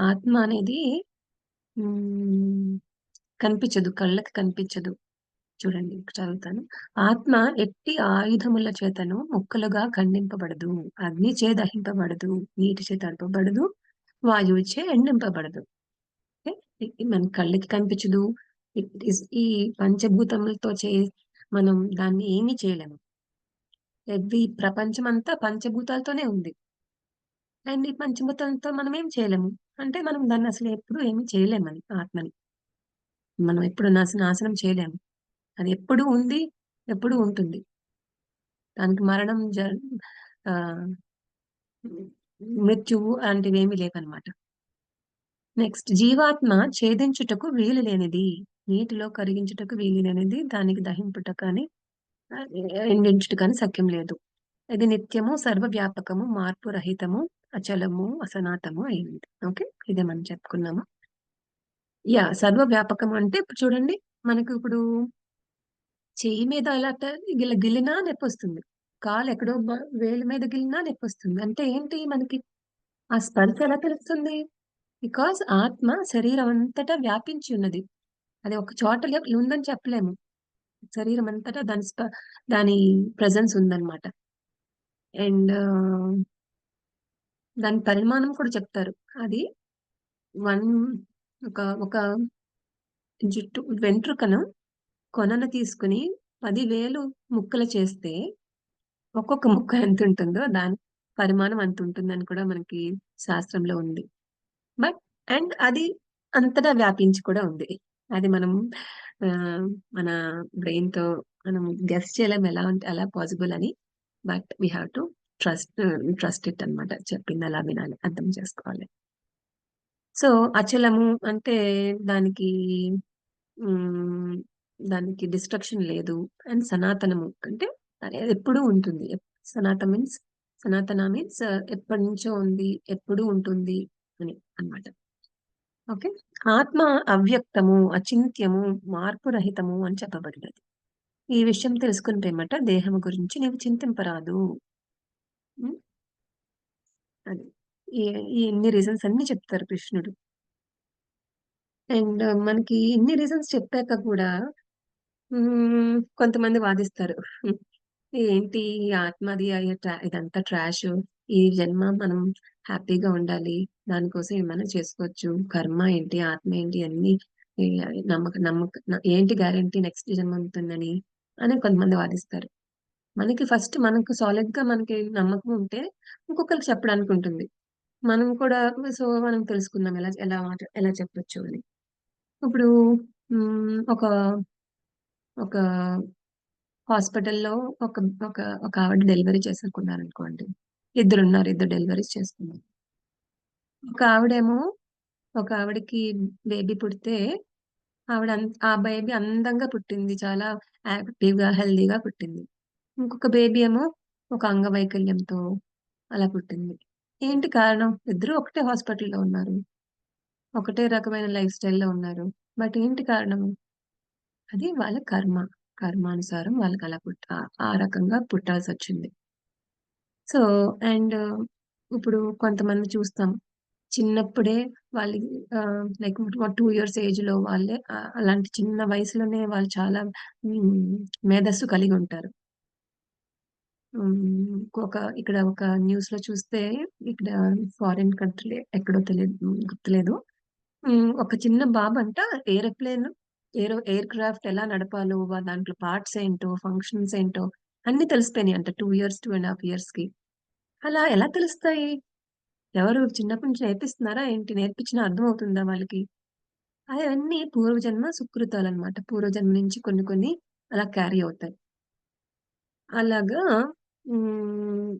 ఆత్మ అనేది కనిపించదు, కళ్ళకి కనిపించదు. చూడండి చదువుతాను. ఆత్మ ఎట్టి ఆయుధముల చేతను ముక్కలుగా ఖండింపబడదు, అగ్ని చే దహింపబడదు, నీటి చే తడపబడదు, వాయువు చే ఎండింపబడదు. మన కళ్ళకి కనిపించదు. ఈ పంచభూతములతో మనం దాన్ని ఏమీ చేయలేము. ఈ ప్రపంచం అంతా పంచభూతాలతోనే ఉంది. అండ్ ఈ పంచభూతాలతో మనం ఏం చేయలేము అంటే మనం దాన్ని అసలు ఎప్పుడు ఏమీ చేయలేమని ఆత్మని మనం ఎప్పుడు నాశనం చేయలేము. అది ఎప్పుడు ఉంది, ఎప్పుడు ఉంటుంది. దానికి మరణం మృత్యువు అలాంటివి ఏమీ లేవన్నమాట. నెక్స్ట్. జీవాత్మ ఛేదించుటకు వీలు లేనిది, నీటిలో కరిగించుటకు వీలు లేనిది, దానికి దహింపుట కానీ ఎండించుట కానీ సఖ్యం లేదు. ఇది నిత్యము, సర్వవ్యాపకము, మార్పు రహితము, అచలము, అసనాతము అయింది. ఓకే, ఇదే మనం చెప్పుకున్నాము. సర్వవ్యాపకం అంటే ఇప్పుడు చూడండి, మనకు ఇప్పుడు చెయ్యి మీద అలా ఇలా గిల్లినా నొప్పి వస్తుంది. కాలు ఎక్కడో వేలు మీద గిల్లినా నొప్పి వస్తుంది. అంటే ఏంటి మనకి ఆ స్పర్శ ఎలా తెలుస్తుంది? బికాస్ ఆత్మ శరీరం అంతటా వ్యాపించి ఉన్నది. అది ఒక చోట ఉందని చెప్పలేము. శరీరం అంతటా దాని ప్రెజెన్స్ ఉందన్నమాట. అండ్ దాని పరిమాణం కూడా చెప్తారు. అది ఒక జుట్టు వెంట్రుకను కొనను తీసుకుని 10,000 ముక్కలు చేస్తే ఒక్కొక్క ముక్క ఎంత ఉంటుందో దాని పరిమాణం అంత ఉంటుందని కూడా మనకి శాస్త్రంలో ఉంది. అండ్ అది అంతటా వ్యాపించి కూడా ఉంది. అది మనం మన బ్రెయిన్ తో మనం గెస్ చేయలేం ఎలా పాసిబుల్ అని. But we have to trust it అన్నమాట. చెప్పింది అలా వినాలి, అర్థం చేసుకోవాలి. సో అచలము అంటే దానికి డిస్ట్రక్షన్ లేదు. అండ్ సనాతనము అంటే ఎప్పుడూ ఉంటుంది. సనాతన మీన్స్ ఎప్పటి నుంచో ఉంది, ఎప్పుడూ ఉంటుంది అని అన్నమాట. ఓకే. ఆత్మ అవ్యక్తము, అచింత్యము, మార్పు రహితము అని చెప్పబడినది. ఈ విషయం తెలుసుకుంటే దేహము గురించి నీవు చింతింపరాదు. అది ఈ ఎన్ని రీజన్స్ అన్ని చెప్తారు కృష్ణుడు. అండ్ మనకి ఇన్ని రీజన్స్ చెప్పాక కూడా కొంతమంది వాదిస్తారు, ఏంటి ఆత్మది ఇదంతా ట్రాష్, ఈ జన్మ మనం హ్యాపీగా ఉండాలి, దానికోసం ఏమైనా చేసుకోవచ్చు, కర్మ ఏంటి, ఆత్మ ఏంటి, అన్ని ఏంటి గ్యారంటీ నెక్స్ట్ జన్మ ఉంటుందని అని కొంతమంది వాదిస్తారు. మనకి ఫస్ట్ మనకు సాలిడ్ గా మనకి నమ్మకం ఉంటే ఇంకొకరికి చెప్పడానికి ఉంటుంది. మనం కూడా మనం తెలుసుకుందాం ఎలా చెప్పొచ్చు అని. ఇప్పుడు ఒక ఒక హాస్పిటల్‌లో ఒక ఒక ఒక ఆవిడ డెలివరీ చేసుకున్నారనుకోండి. ఇద్దరు డెలివరీస్ చేసుకున్నారు. ఒక ఆవిడేమో ఒక ఆవిడకి బేబీ పుడితే ఆ బేబీ అందంగా పుట్టింది. చాలా యాక్టివ్‌గా, హెల్తీగా పుట్టింది. ఇంకొక బేబీ ఏమో ఒక అంగవైకల్యంతో అలా పుట్టింది. ఏంటి కారణం? ఇద్దరూ ఒకటే హాస్పిటల్‌లో ఉన్నారు. ఒకటే రకమైన లైఫ్ స్టైల్‌లో ఉన్నారు. బట్ ఏంటి కారణం? అది వాళ్ళ కర్మ. కర్మానుసారం వాళ్ళకలా ఆ రకంగా పుట్టాల్సొచ్చింది. సో, అండ్ ఇప్పుడు కొంతమంది చూస్తాం. చిన్నప్పుడే వాళ్ళకి లైక్ 2 ఇయర్స్ ఏజ్‌లో వాళ్ళే అలాంటి చిన్న వయసులోనే వాళ్ళు చాలా మేధస్సు కలిగి ఉంటారు. ఇక్కడ ఒక న్యూస్‌లో చూస్తే ఇక్కడ ఫారిన్ కంట్రీ ఎక్కడో తెలీదు, గుర్తులేదు. ఒక చిన్న బాబంట ఏరోప్లేన్ ఎయిర్ క్రాఫ్ట్ ఎలా నడపాలో, దాంట్లో పార్ట్స్ ఏంటో, ఫంక్షన్స్ ఏంటో అన్నీ తెలిసిపోయినాయంట 2 ఇయర్స్, 2½ ఇయర్స్‌కి. అలా ఎలా తెలుస్తాయి? ఎవరు చిన్నప్పటి నుంచి నేర్పిస్తున్నారా ఏంటి? నేర్పించినా అర్థమవుతుందా వాళ్ళకి? అవన్నీ పూర్వజన్మ సుకృతాలన్నమాట. పూర్వజన్మ నుంచి కొన్ని కొన్ని అలా క్యారీ అవుతాయి. అలాగా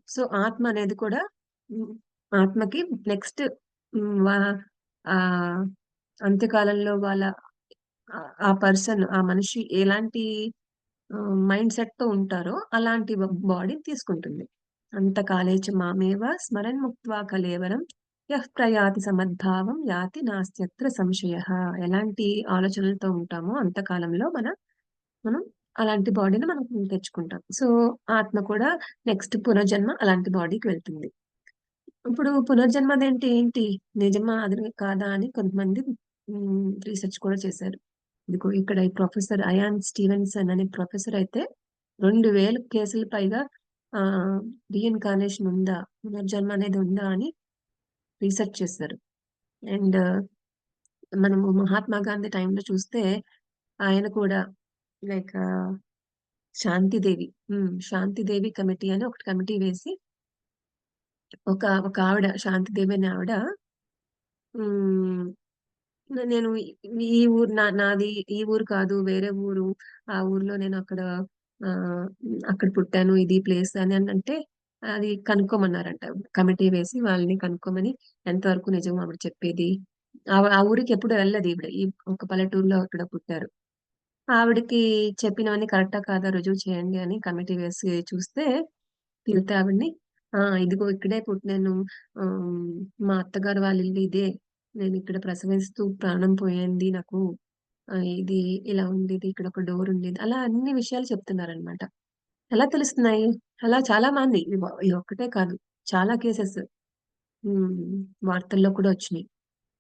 సో, ఆత్మ అనేది కూడా హ్మ్. ఆత్మకి నెక్స్ట్ వా ఆహ్, అంత్యకాలంలో ఆ పర్సన్, ఆ మనిషి ఎలాంటి మైండ్ సెట్‌తో ఉంటారో అలాంటి బాడీని తీసుకుంటుంది. అంతకాలే చ మామేవ స్మరన్ముక్త్వా కళేవరం యః ప్రయాతి సమద్భావం యాతి నాస్త్యత్ర సంశయః. ఎలాంటి ఆలోచనలతో ఉంటామో అంతకాలంలో మనం అలాంటి బాడీని మనం తెచ్చుకుంటాం. సో, ఆత్మ కూడా నెక్స్ట్ పునర్జన్మ అలాంటి బాడీకి వెళ్తుంది. ఇప్పుడు పునర్జన్మదేంటి ఏంటి? నిజమా? అది కాదా? అని కొంతమంది రీసెర్చ్ కూడా చేశారు. ఇదిగో ఇక్కడ ఈ ప్రొఫెసర్ అయాన్ స్టీవెన్సన్ అనే ప్రొఫెసర్ అయితే 2000 కేసులు పైగా ఆహ్, రీఇన్కార్నేషన్ ఉందా? పునర్జన్మ అనేది ఉందా? అని రీసెర్చ్ చేశారు. అండ్ మనము మహాత్మా గాంధీ టైంలో చూస్తే ఆయన కూడా లైక్ శాంతిదేవి. శాంతిదేవి కమిటీ అని ఒకటి కమిటీ వేసి ఒక ఒక ఆవిడ శాంతిదేవి అనే ఆవిడ హ్మ్. నేను ఈ ఊరు నాది ఈ ఊరు కాదు. వేరే ఊరు. ఆ ఊర్లో నేను అక్కడ పుట్టాను. ఇది ప్లేస్ అని అంటే అది కనుక్కోమన్నారంట. కమిటీ వేసి వాళ్ళని కనుక్కోమని ఎంతవరకు నిజం ఆవిడ చెప్పేది. ఆ ఊరికి ఎప్పుడు వెళ్ళలేదు ఈవిడ. ఈ ఒక పల్లెటూరులో అక్కడ పుట్టారు. ఆవిడకి చెప్పినవన్నీ కరెక్టా కాదా రుజువు చేయండి అని కమిటీ వేసి చూస్తే పిలితే ఆవిడని ఇదిగో ఇక్కడే పుట్టాను. ఆహ్, మా అత్తగారు వాళ్ళ ఇల్లు ఇదే. నేనిక్కడ ప్రసవిస్తూ ప్రాణం పోయింది నాకు. ఇది ఇలా ఉండేది. ఇక్కడ ఒక డోర్ ఉండేది. అలా అన్ని విషయాలు చెప్తున్నారనమాట. ఎలా తెలుస్తున్నాయి? అలా చాలా మంది ఇదొక్కటే కాదు. చాలా కేసెస్ హ్మ్. వార్తల్లో కూడా వచ్చినియి.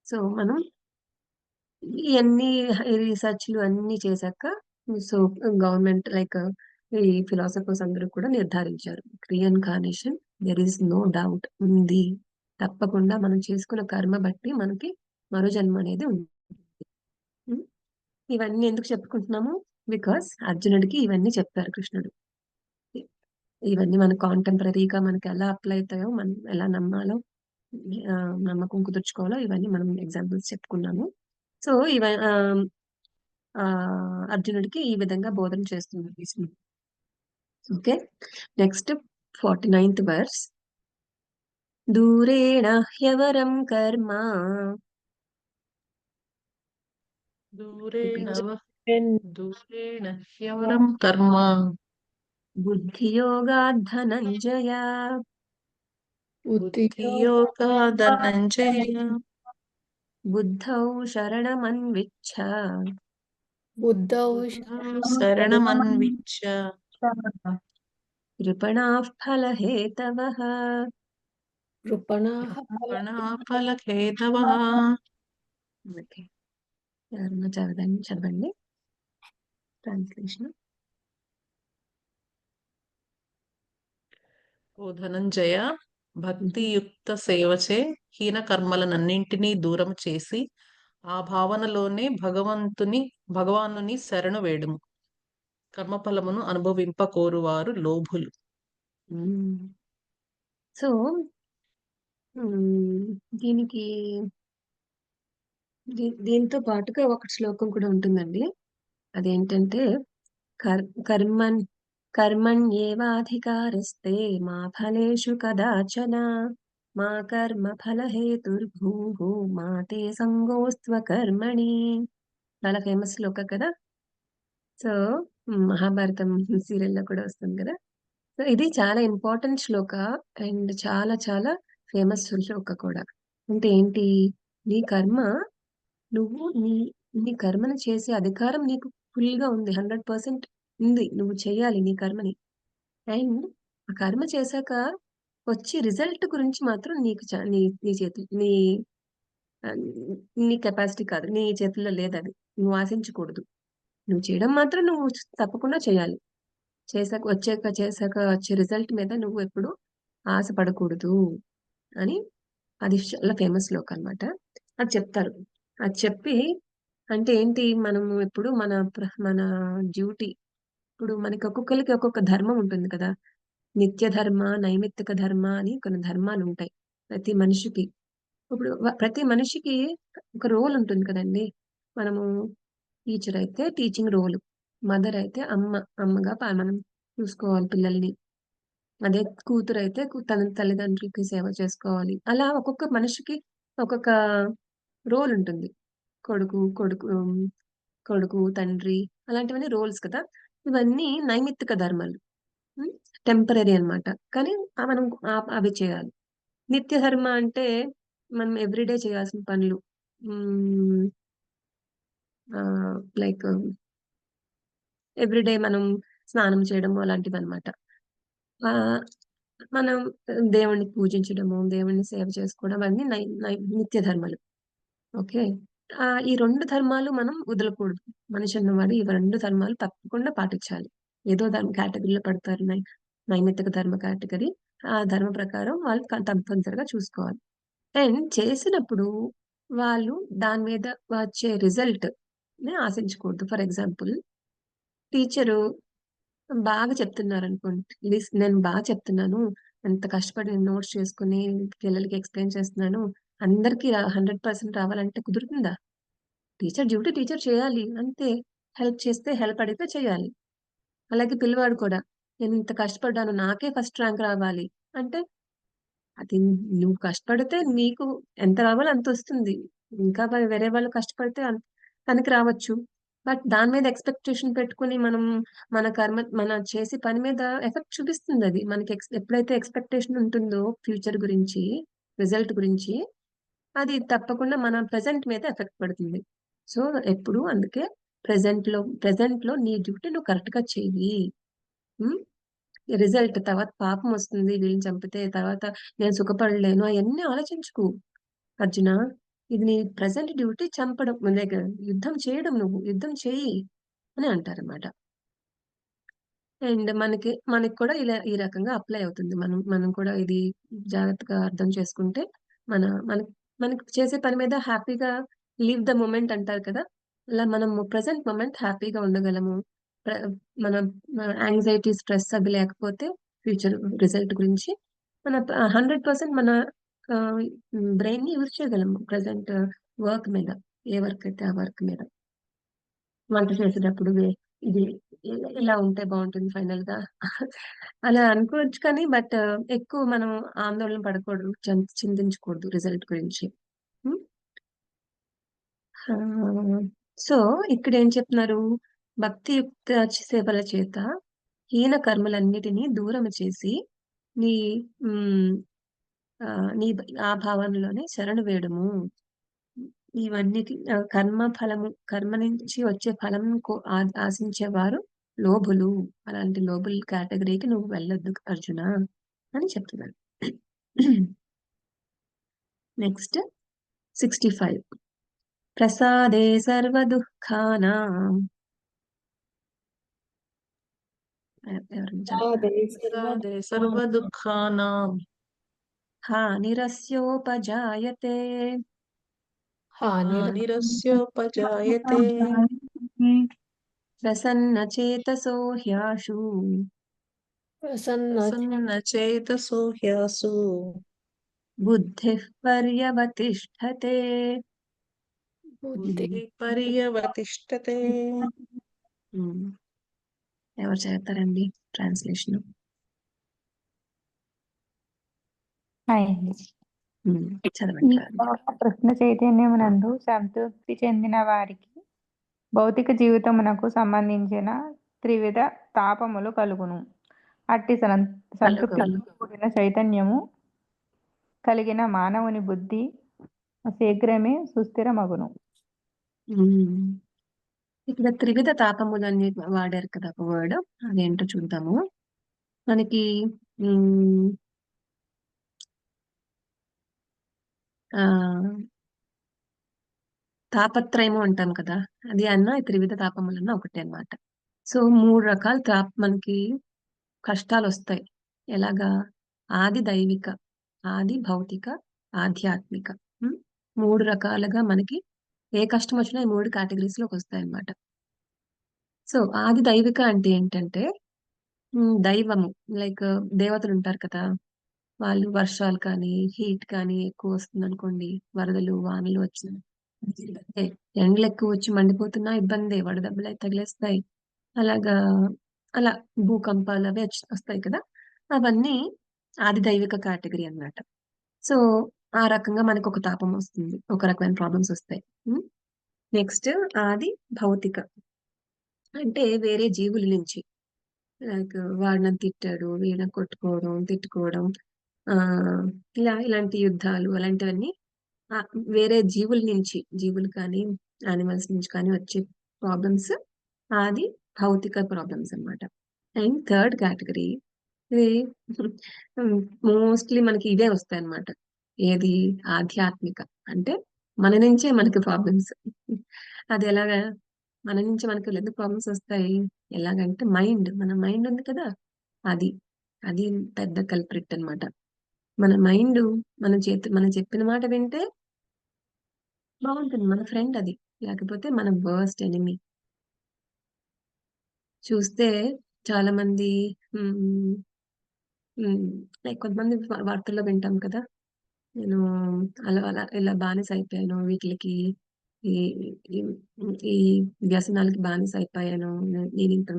సో, మనం ఇయన్నీ రిసర్చ్‌లు అన్నీ చేశాక సో, గవర్నమెంట్ లైక్ ఈ ఫిలాసఫర్స్ అందరూ కూడా నిర్ధారించారు. Reincarnation there is no doubt ఉంది. తప్పకుండా మనం చేసుకున్న కర్మ బట్టి మనకి మరో జన్మ అనేది ఉంది. హ్మ్. ఇవన్నీ ఎందుకు చెప్పుకుంటున్నాము? బికాజ్ అర్జునుడికి ఇవన్నీ చెప్పారు కృష్ణుడు. ఇ ఇవన్నీ మన కాంటెంపరరీగా మనకెలా అప్లై అవుతాయో, మనం ఎలా నమ్మాలో, నమ్మకం కుదుర్చుకోవాలో ఇవన్నీ మనం ఎగ్జాంపుల్స్ చెప్పుకున్నాము. సో, అర్జునుడికి ఈ విధంగా బోధన చేస్తుంది కృష్ణుడు. ఓకే. Next 49th verse. దూరేణ హ్యవరం కర్మ దూరేణ And దూరేణ హ్యవరం కర్మ బుద్ధియోగాత్ ధనంజయ. బుద్ధియోగా ధనంజయ బుద్ధౌ శరణమన్విచ్ఛ బుద్ధౌ శరణమన్విచ్చ కృపణాః ఫలహేతవః. కృపణాః ఫలహేతవః. ఓకే. ఎవరన్నా చదవండి ట్రాన్స్లేషన్. ఓ ధనంజయ, భక్తియుక్త సేవచే హీన కర్మలనన్నింటినీ దూరం చేసి ఆ భావనలోనే భగవానుని శరణు వేడుము. కర్మఫలమును అనుభవింప కోరువారు లోభులు. సో హ్మ్. దీనికి దీంతో పాటుగా ఒక శ్లోకం కూడా ఉంటుందండి. అదేంటంటే కర్మన్ కర్మణ్యేవాధికారస్తే మా ఫలేషు కదాచన మా కర్మ ఫలహేతుర్భూః మా తే సంగోస్త్వ కర్మణి. చాలా ఫేమస్ శ్లోక కదా. సో మహాభారతం సీరియల్లో కూడా వస్తుంది కదా. సో ఇది చాలా ఇంపార్టెంట్ శ్లోక అండ్ చాలా చాలా ఫేమస్ శ్లోక కూడా. అంటే ఏంటి, నీ కర్మ నువ్వు నీ నీ కర్మను చేసే అధికారం నీకు ఫుల్ గా ఉంది, 100% ఉంది. నువ్వు చేయాలి నీ కర్మని. అండ్ ఆ కర్మ చేశాక వచ్చే రిజల్ట్ గురించి మాత్రం నీకు నీ నీ చేతి ఆ, నీ కెపాసిటీ కాదు, నీ చేతుల్లో లేదు. అది నువ్వు ఆశించకూడదు. నువ్వు చేయడం మాత్రం నువ్వు తప్పకుండా చేయాలి. చేశాక వచ్చే రిజల్ట్ మీద నువ్వు ఎప్పుడు ఆశపడకూడదు అని. అది చాలా ఫేమస్ శ్లోకం అన్నమాట. అది చెప్తారు. అది చెప్పి అంటే ఏంటి, మనము ఎప్పుడు మన డ్యూటీ, ఇప్పుడు మనకి ఒక్కొక్కరికి ఒక్కొక్క ధర్మం ఉంటుంది కదా. నిత్య ధర్మ, నైమిత్తిక ధర్మ అని కొన్ని ధర్మాలు ఉంటాయి ప్రతి మనిషికి. ఇప్పుడు ప్రతి మనిషికి ఒక రోల్ ఉంటుంది కదండి. మనము టీచర్ అయితే టీచింగ్ రోల్, మదర్ అయితే అమ్మగా మనం చూసుకోవాలి పిల్లల్ని. అదే కూతురు అయితే తన తల్లిదండ్రులకి సేవ చేసుకోవాలి. అలా ఒక్కొక్క మనిషికి ఒక్కొక్క రోల్ ఉంటుంది. కొడుకు కొడుకు కొడుకు తండ్రి, అలాంటివన్నీ రోల్స్ కదా. ఇవన్నీ నైమిత్తిక ధర్మాలు, టెంపరీ అన్నమాట. కానీ మనం అవి చేయాలి. నిత్య ధర్మ అంటే మనం ఎవ్రీడే చేయాల్సిన పనులు, లైక్ ఎవ్రీడే మనం స్నానం చేయడము అలాంటివి అనమాట. మనం దేవుణ్ణి పూజించడము, దేవుణ్ణి సేవ చేసుకోవడం అన్ని నిత్య ధర్మాలు. ఓకే. ఈ 2 ధర్మాలు మనం వదలకూడదు. మనిషి అన్నవాడు ఈ 2 ధర్మాలు తప్పకుండా పాటించాలి. ఏదో ధర్మ కేటగిరీలో పడతారు, నైమిత్తిక ధర్మ కేటగిరీ. ఆ ధర్మ ప్రకారం వాళ్ళు తప్పనిసరిగా చూసుకోవాలి. అండ్ చేసినప్పుడు వాళ్ళు దాని మీద వచ్చే రిజల్ట్ ని ఆశించకూడదు. ఫర్ ఎగ్జాంపుల్, టీచరు బాగా చెప్తున్నారనుకోండి. నేను బాగా చెప్తున్నాను, ఎంత కష్టపడి నేను నోట్స్ చేసుకొని పిల్లలకి ఎక్స్‌ప్లెయిన్ చేస్తున్నాను, అందరికీ 100% రావాలంటే కుదురుతుందా? టీచర్ డ్యూటీ టీచర్ చేయాలి అంతే. హెల్ప్ చేస్తే హెల్ప్ అడిగితే చేయాలి. అలాగే పిల్లవాడు కూడా, నేను ఇంత కష్టపడ్డాను నాకే ఫస్ట్ ర్యాంక్ రావాలి అంటే, అది నువ్వు కష్టపడితే నీకు ఎంత రావాలో అంతొస్తుంది. ఇంకా వేరే వాళ్ళు కష్టపడితే తనకి రావచ్చు. బట్ దాని మీద ఎక్స్‌పెక్టేషన్ పెట్టుకొని మనం మన చేసే పని మీద ఎఫెక్ట్ చూపిస్తుందది. మనకి ఎప్పుడైతే ఎక్స్‌పెక్టేషన్ ఉంటుందో ఫ్యూచర్ గురించి, రిజల్ట్ గురించి, అది తప్పకుండా మన ప్రెజెంట్ మీద ఎఫెక్ట్ పడుతుంది. సో, ఎప్పుడు అందుకే ప్రెజెంట్‌లో నీ డ్యూటీ నువ్వు కరెక్ట్‌గా చెయ్యి. హ్మ్. రిజల్ట్ తర్వాత పాపమొస్తుంది వీళ్ళని చంపితే, తర్వాత నేను సుఖపడలేను అయన్నీ ఆలోచించకు అర్జున. ఇది నీ ప్రెజెంట్ డ్యూటీ, చంపడం లైక్ యుద్ధం చేయడం, నువ్వు యుద్ధం చెయ్యి అని అంటారన్నమాట. అండ్ మనకి కూడా ఇలా ఈ రకంగా అప్లై అవుతుంది. మనం కూడా ఇది జాగ్రత్తగా అర్థం చేసుకుంటే మన మనకి మనకి చేసే పని మీద హ్యాపీగా లీవ్ ద మొమెంట్ అంటారు కదా. అలా మనం ప్రెజెంట్ మొమెంట్ హ్యాపీగా ఉండగలము. ప్ర మన యాంగ్జైటీ, స్ట్రెస్ అవి లేకపోతే ఫ్యూచర్ రిజల్ట్ గురించి మన 100% మన బ్రెయిన్‌ని యూజ్ చేయగలము ప్రెజెంట్ వర్క్ మీద. ఏ వర్క్ అయితే ఆ వర్క్ మీద. వంట చేసేటప్పుడు ఇది ఇలా ఉంటే బాగుంటుంది ఫైనల్‌గా అలా అనుకోవచ్చు. కానీ బట్ ఎక్కువ మనం ఆందోళన పడకూడదు. చింతించకూడదు రిజల్ట్ గురించి. హ్మ్. సో ఇక్కడేం చెప్తున్నారు? భక్తియుక్త సేవల చేత హీన కర్మలన్నిటిని దూరము చేసి నీ హ్మ్. నీ ఆ భావనలోనే శరణు వేడుము. ఇవన్నిటి కర్మ నుంచి వచ్చే ఫలం ఆశించేవారు లోభులు. అలాంటి లోబుల్ కేటగిరీకి నువ్వు వెళ్ళొద్దు అర్జున అని చెప్తున్నాను. నెక్స్ట్ 65. ప్రసాదే సర్వ దుఃఖానాం. ఎవరైనా చదువుతారా? ప్రసాదే సర్వదుఃఖానాం హానిరస్యోపజాయతే. హానిరస్యోపజాయతే ప్రసన్నచేతసో హ్యాశు. ప్రసన్న ప్రసన్నచేతసో హ్యాసు బుద్ధిః పర్యవతిష్ఠతే. బుద్ధి బుద్ధి పర్యవతిష్ఠతే. ఉమ్. ఎవరు చేస్తారండి ట్రాన్స్లేషన్? అయింది. చదవండి ఈ రాదు. కృష్ణ చైతన్యమునందు సంతృప్తి చెందిన వారికి భౌతిక జీవితమునకు సంబంధించిన త్రివిధ తాపములు కలుగును. అట్టి సంతృప్తితో కూడిన చైతన్యము కలిగిన మానవుని బుద్ధి శీఘ్రమే సుస్థిరమగును. ఉమ్. ఇక్కడ త్రివిధ తాపములని వాడారు కదా ఒక వర్డ్, అదేంటో చూద్దాము. మనకి ఆ తాపత్రయము అంటాం కదా, అది అన్న ఈ త్రివిధ తాపములన్న ఒకటే అన్నమాట. సో 3 రకాల మనకి కష్టాలు వస్తాయి. ఎలాగా? ఆది దైవిక, ఆది భౌతిక, ఆధ్యాత్మిక. 3 రకాలుగా మనకి ఏ కష్టం వచ్చినా ఈ 3 కేటగిరీస్ లోకి వస్తాయి అన్నమాట. సో ఆది దైవిక అంటే ఏంటంటే దైవము, లైక్ దేవతలు ఉంటారు కదా, వాళ్ళు వర్షాలు కానీ హీట్ కానీ ఎక్కువ వస్తుంది అనుకోండి, వరదలు వానలు వచ్చిన ఎండలు ఎక్కువ వచ్చి మండిపోతున్నా ఇబ్బంది, వడదెబ్బలు అయితే తగిలేస్తాయి. అలాగా అలా భూకంపాలు అవి వస్తాయి కదా, అవన్నీ ఆది దైవిక కేటగిరీ అన్నమాట. సో ఆ రకంగా మనకు ఒక తాపం వస్తుంది, ఒక రకమైన ప్రాబ్లమ్స్ వస్తాయి. నెక్స్ట్ ఆది భౌతిక అంటే వేరే జీవుల నుంచి, లైక్ వాడు నన్ను తిట్టాడు, వీళ్ళని కొట్టుకోవడం, తిట్టుకోవడం, ఆ ఇలాంటి యుద్ధాలు అలాంటివన్నీ వేరే జీవుల నుంచి, జీవులు కానీ యానిమల్స్ నుంచి కానీ వచ్చే ప్రాబ్లమ్స్ అది భౌతిక ప్రాబ్లమ్స్ అన్నమాట. అండ్ థర్డ్ కేటగిరీ ఇది మోస్ట్లీ మనకి ఇవే వస్తాయి అన్నమాట. ఏది? ఆధ్యాత్మిక అంటే మన నుంచే మనకి ప్రాబ్లమ్స్. అది ఎలాగా? మన నుంచి మనకి ఎందుకు ప్రాబ్లమ్స్ వస్తాయి? ఎలాగంటే మన మైండ్ ఉంది కదా, అది అది పెద్ద కల్ప్రిట్ అన్నమాట. మన మైండ్ మనం చెప్పిన మాట వింటే బాగుంటుంది, మన ఫ్రెండ్ అది. లేకపోతే మన వర్స్ట్ ఎనిమీ. చూస్తే చాలా మంది లైక్ కొంతమంది వార్తల్లో వింటాం కదా, నేను అలా అలా ఇలా బానిస అయిపోయాను వీటికి, ఈ ఈ- ఈ వ్యసనాలకి బానిస అయిపోయాను, నేను ఇంత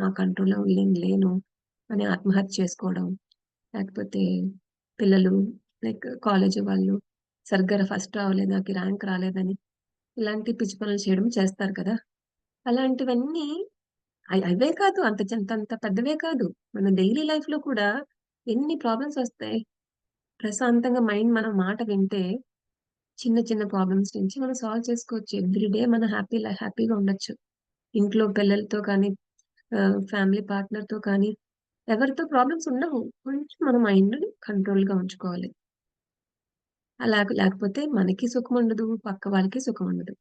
నా కంట్రోల్లో లేను అని ఆత్మహత్య చేసుకోవడం. లేకపోతే పిల్లలు, లైక్ కాలేజీ వాళ్ళు సరిగ్గా ఫస్ట్ రావలేదు, నాకు ర్యాంక్ రాలేదని ఇలాంటి పిచ్చి పనులు చేయడం చేస్తారు కదా. అలాంటివన్నీ అవే కాదు, అంత పెద్దవే కాదు, మన డైలీ లైఫ్ లో కూడా ఎన్ని ప్రాబ్లమ్స్ వస్తాయి. ప్రశాంతంగా మైండ్ మన మాట వింటే చిన్న చిన్న ప్రాబ్లమ్స్ నుంచి మనం సాల్వ్ చేసుకోవచ్చు. ఎవ్రీడే మనం హ్యాపీగా ఉండొచ్చు. ఇంట్లో పిల్లలతో కానీ, ఫ్యామిలీ పార్ట్నర్ తో కానీ ఎవరితో ప్రాబ్లమ్స్ ఉండవు. కొంచెం మన మైండ్ కంట్రోల్ గా ఉంచుకోవాలి. అలా లేకపోతే మనకి సుఖం ఉండదు, పక్క వాళ్ళకి సుఖం ఉండదు.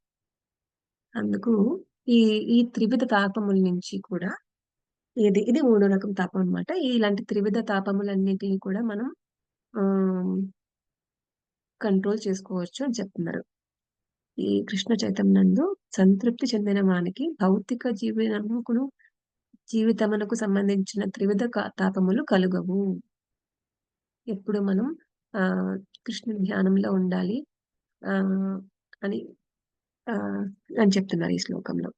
అందుకు ఈ ఈ త్రివిధ తాపముల నుంచి కూడా ఇది 3వ రకం తాపం అన్నమాట. ఇలాంటి త్రివిధ తాపములన్నిటిని కూడా మనం కంట్రోల్ చేసుకోవచ్చు అని చెప్తున్నారు. ఈ కృష్ణ చైతన్యంలో సంతృప్తి చెందిన వానికి భౌతిక జీవితమునకు సంబంధించిన త్రివిధ తాపములు కలుగవు. ఎప్పుడు మనం ఆ కృష్ణుని ధ్యానంలో ఉండాలి ఆ అని అని చెప్తున్నారు ఈ శ్లోకంలో.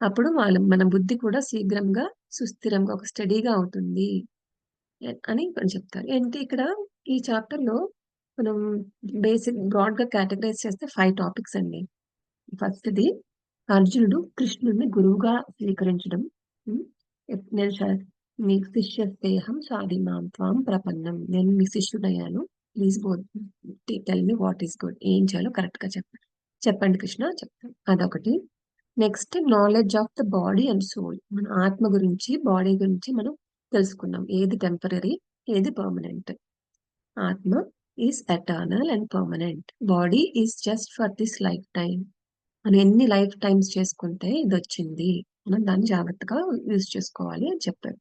అప్పుడు మన బుద్ధి కూడా శీఘ్రంగా సుస్థిరంగా ఒక స్టడీగా అవుతుంది అని చెప్తారు. ఏంటి ఇక్కడ ఈ చాప్టర్ లో మనం బేసిక్ బ్రాడ్ గా కేటగరైజ్ చేస్తే 5 టాపిక్స్ అండి. ఫస్ట్ది అర్జునుడు కృష్ణుడిని గురువుగా స్వీకరించడం. మీ శిష్యస్తేహం స్వాధిమాం త్వాం ప్రపన్నం, నేను మీ శిష్యుడయ్యాను, please tell me what is good, ఏం చేయాలో కరెక్ట్ గా చెప్పండి కృష్ణ చెప్తాను. అదొకటి. Next knowledge of the body and soul, మన ఆత్మ గురించి బాడీ గురించి మనం తెలుసుకున్నాం. ఏది టెంపరీ, ఏది పర్మనెంట్. ఆత్మ is eternal and permanent, body is just for this life time. మనం ఎన్ని లైఫ్ టైమ్స్ చేసుకుంటే ఇది వచ్చింది, మనం దాన్ని జాగ్రత్తగా యూజ్ చేసుకోవాలి అని చెప్పారు.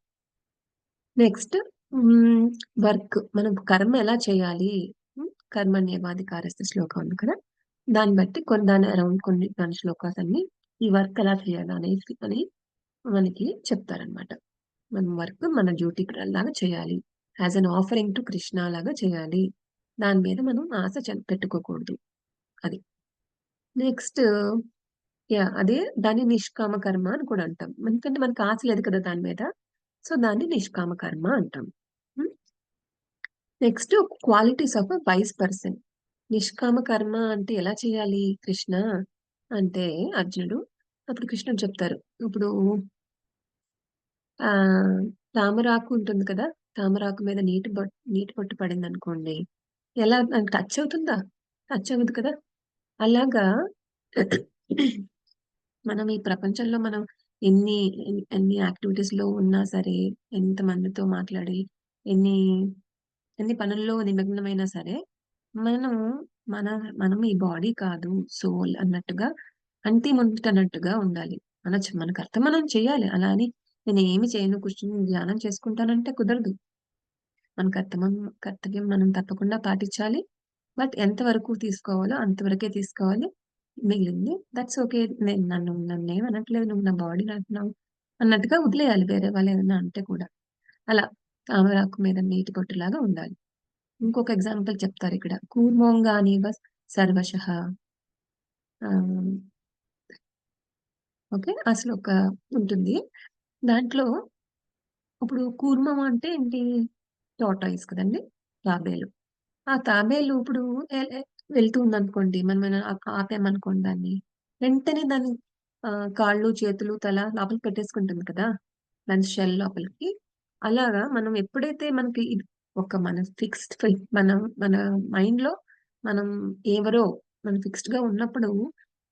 నెక్స్ట్ వర్క్, మనం కర్మ ఎలా చేయాలి, కర్మణ్యేవాధికారస్య శ్లోకం ఉంది కదా, దాన్ని బట్టి దాని అరౌండ్ దాని శ్లోకాస్ అన్ని ఈ వర్క్ ఎలా చేయాలి అని మనకి చెప్తారనమాట. మనం వర్క్ మన డ్యూటీ లాగా చేయాలి. As an offering to Krishna లాగా చేయాలి. దాని మీద మనం ఆశ పెట్టుకోకూడదు. అది నెక్స్ట్ అదే దాన్ని నిష్కామ కర్మ అని కూడా అంటాం. ఎందుకంటే మనకు ఆశ లేదు కదా దాని మీద. సో దాన్ని నిష్కామ కర్మ అంటాం. Next qualities of wise person. నిష్కామ కర్మ అంటే ఎలా చేయాలి కృష్ణ అంటే అర్జునుడు అప్పుడు కృష్ణుడు చెప్తారు. ఇప్పుడు ఆ తామరాకు ఉంటుంది కదా, తామరాకు మీద నీటి బొట్టు పడింది అనుకోండి, ఎలా టచ్ అవుతుందా? టచ్ అవ్వదు కదా. అలాగా మనం ఈ ప్రపంచంలో మనం ఎన్ని ఎన్ని యాక్టివిటీస్ లో ఉన్నా సరే, ఎంత మందితో మాట్లాడి, ఎన్ని ఎన్ని పనుల్లో నిమగ్నమైనా సరే, మనం మన మనం ఈ బాడీ కాదు సోల్ అన్నట్టుగా అంతి ముందుటన్నట్టుగా ఉండాలి. మనకు అర్థం మనం చేయాలి. అలా అని నేను ఏమి చేయను కూర్చుని ధ్యానం చేసుకుంటానంటే కుదరదు. మన కర్తవ్యం మనం తప్పకుండా పాటించాలి. బట్ ఎంతవరకు తీసుకోవాలో అంతవరకే తీసుకోవాలి. మిగిలింది దట్స్ ఓకే. నన్ను ఏమనట్లేదు, నువ్వు నా బాడీ అంటున్నావు అన్నట్టుగా వదిలేయాలి. వేరే వాళ్ళు ఏదైనా అంటే కూడా అలా తామరాకు మీద నీటి పొట్టులాగా ఉండాలి. ఇంకొక ఎగ్జాంపుల్ చెప్తారు ఇక్కడ. కూర్మోంగానీవ సర్వశః. ఓకే, అసలు ఒక ఉంటుంది దాంట్లో. ఇప్పుడు కూర్మం అంటే ఏంటి? టాటాయిస్ కదండి, తాబేలు. ఆ తాబేలు ఇప్పుడు వెళ్తూ ఉందనుకోండి, మనం ఆపామనుకోండి దాన్ని, వెంటనే దాని కాళ్ళు చేతులు తల లోపలికి పెట్టేసుకుంటుంది కదా, దాని షెల్ లోపలికి. అలాగా మనం ఎప్పుడైతే మనకి ఒక మన ఫిక్స్డ్ మన మైండ్ లో మనం ఎవరో మనం ఫిక్స్డ్ గా ఉన్నప్పుడు,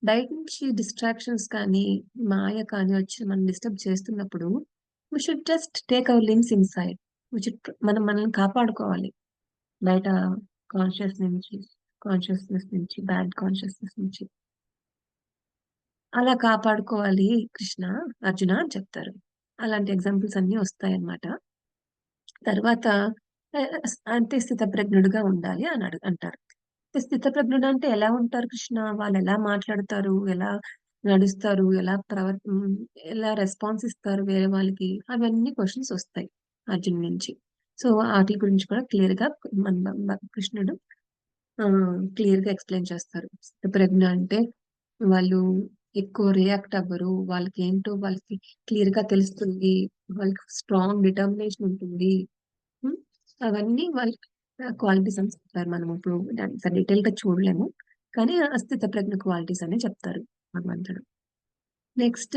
బయట నుంచి డిస్ట్రాక్షన్స్ కానీ మాయ కానీ వచ్చి మనం డిస్టర్బ్ చేస్తున్నప్పుడు, we should just take our limbs inside. మనం మనల్ని కాపాడుకోవాలి బయట కాన్షియస్నెస్ నుంచి, బ్యాడ్ కాన్షియస్నెస్ నుంచి. అలా కాపాడుకోవాలి కృష్ణ, అర్జున అని చెప్తారు. అలాంటి ఎగ్జాంపుల్స్ అన్ని వస్తాయి అన్నమాట. తర్వాత అంటే స్థితప్రజ్ఞుడుగా ఉండాలి అని అంటారు. స్థితప్రజ్ఞుడు అంటే ఎలా ఉంటారు కృష్ణ? వాళ్ళు ఎలా మాట్లాడతారు, ఎలా నడుస్తారు, ఎలా రెస్పాన్స్ ఇస్తారు వేరే వాళ్ళకి, అవన్నీ క్వశ్చన్స్ వస్తాయి అర్జున్ నుంచి. సో వాటి గురించి కూడా క్లియర్ గా కృష్ణుడు క్లియర్ గా ఎక్స్ప్లెయిన్ చేస్తారు. స్థితప్రజ్ఞ అంటే వాళ్ళు ఎక్కువ రియాక్ట్ అవ్వరు, వాళ్ళకి ఏంటో వాళ్ళకి క్లియర్ గా తెలుస్తుంది, వాళ్ళకి స్ట్రాంగ్ డిటర్మినేషన్ ఉంటుంది. అవన్నీ వాళ్ళ క్వాలిటీస్ అని చెప్తారు. మనం ఇప్పుడు డీటెయిల్ గా చూడలేము, కానీ స్థితప్రజ్ఞ క్వాలిటీస్ అని చెప్తారు భగవంతుడు. నెక్స్ట్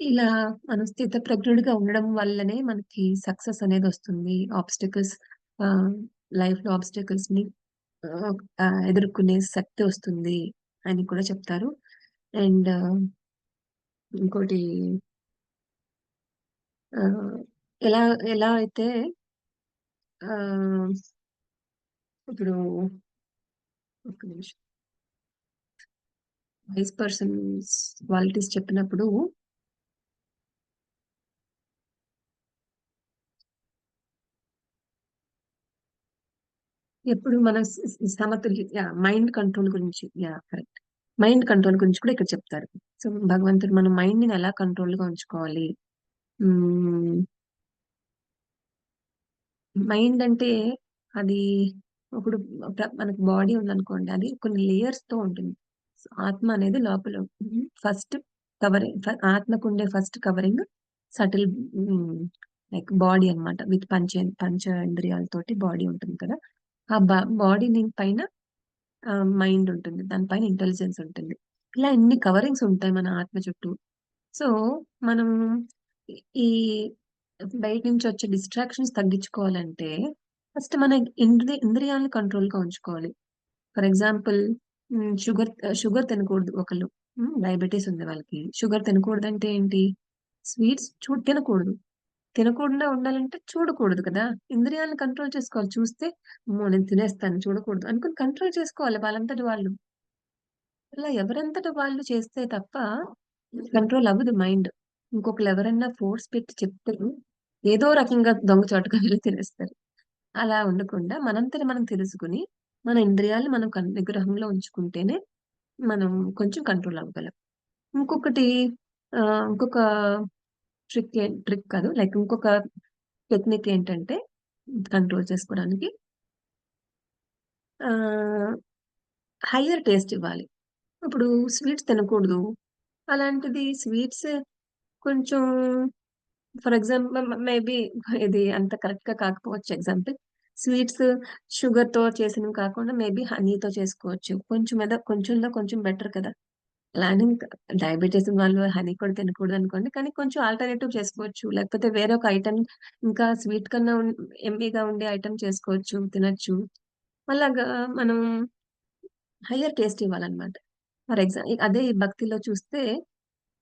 ఇలా మనం స్థితప్రజ్ఞుడిగా ఉండడం వల్లనే మనకి సక్సెస్ అనేది వస్తుంది. ఆబ్స్టికల్స్, లైఫ్ లో ఆబ్స్టికల్స్ ని ఎదుర్కొనే శక్తి వస్తుంది అని కూడా చెప్తారు. అండ్ ఇంకోటి ఎలా ఎలా అయితే ఇప్పుడు ఒక నిమిషం, వైస్ పర్సన్స్ క్వాలిటీస్ చెప్పినప్పుడు ఎప్పుడు మన సమతుల్య మైండ్ కంట్రోల్ గురించి, కరెక్ట్, మైండ్ కంట్రోల్ గురించి కూడా ఇక్కడ చెప్తారు. సో భగవంతుడు మన మైండ్ ని ఎలా కంట్రోల్ గా ఉంచుకోవాలి. మైండ్ అంటే అది ఇప్పుడు మనకు బాడీ ఉందనుకోండి, అది కొన్ని లేయర్స్ తో ఉంటుంది. ఆత్మ అనేది లోపల ఫస్ట్ కవరింగ్, ఆత్మకు ఉండే first covering subtle like body అన్నమాట. విత్ పంచ ఇంద్రియాలతోటి బాడీ ఉంటుంది కదా. ఆ బాడీ పైన మైండ్ ఉంటుంది, దానిపైన ఇంటెలిజెన్స్ ఉంటుంది. ఇలా ఎన్ని కవరింగ్స్ ఉంటాయి మన ఆత్మ చుట్టూ. సో మనం ఈ బయట నుంచి వచ్చే డిస్ట్రాక్షన్స్ తగ్గించుకోవాలంటే ఫస్ట్ మన ఇంద్రియాలను కంట్రోల్ గా ఉంచుకోవాలి. ఫర్ ఎగ్జాంపుల్, షుగర్ తినకూడదు ఒకళ్ళు, డయాబెటీస్ ఉంది వాళ్ళకి. షుగర్ తినకూడదు అంటే ఏంటి? స్వీట్స్ తినకూడదు. తినకుండా ఉండాలంటే చూడకూడదు కదా. ఇంద్రియాలను కంట్రోల్ చేసుకోవాలి. చూస్తే నేను తినేస్తాను, చూడకూడదు అనుకుని కంట్రోల్ చేసుకోవాలి వాళ్ళంతటి వాళ్ళు. ఇలా ఎవరంతట వాళ్ళు చేస్తే తప్ప కంట్రోల్ అవ్వదు మైండ్. ఇంకొకరు ఎవరన్నా ఫోర్స్ పెట్టి చెప్తే ఏదో రకంగా దొంగచాటుగా వెళ్ళి తినేస్తారు. అలా ఉండకుండా మనంతట మనం తెలుసుకుని మన ఇంద్రియాలు మనం నిగ్రహంలో ఉంచుకుంటేనే మనం కొంచెం కంట్రోల్ అవ్వగలం. ఇంకొకటి ఇంకొక ట్రిక్ కాదు, లైక్ ఇంకొక టెక్నిక్ ఏంటంటే, కంట్రోల్ చేసుకోవడానికి హయ్యర్ టేస్ట్ ఇవ్వాలి. ఇప్పుడు స్వీట్స్ తినకూడదు. అలాంటిది స్వీట్స్ కొంచెం ఫర్ ఎగ్జాంపుల్ మేబీ ఇది అంత కరెక్ట్‌గా కాకపోవచ్చు ఎగ్జాంపుల్. స్వీట్స్ షుగర్‌తో చేసినవి కాకుండా మేబీ హనీతో చేసుకోవచ్చు. కొంచెంలో కొంచెం బెటర్ కదా! అలా అని డయాబెటిస్ వాళ్ళు హనీ కూడా తినకూడదనుకోండి. కానీ కొంచెం ఆల్టర్‌నేటివ్ చేసుకోవచ్చు. లేకపోతే వేరే ఒక ఐటెమ్ ఇంకా స్వీట్ కన్నా యమ్మీగా ఉండే ఐటెమ్ చేసుకోవచ్చు, తినొచ్చు. అలాగా మనం హయ్యర్ టేస్ట్ ఇవ్వాలన్నమాట. అదే ఈ భక్తిలో చూస్తే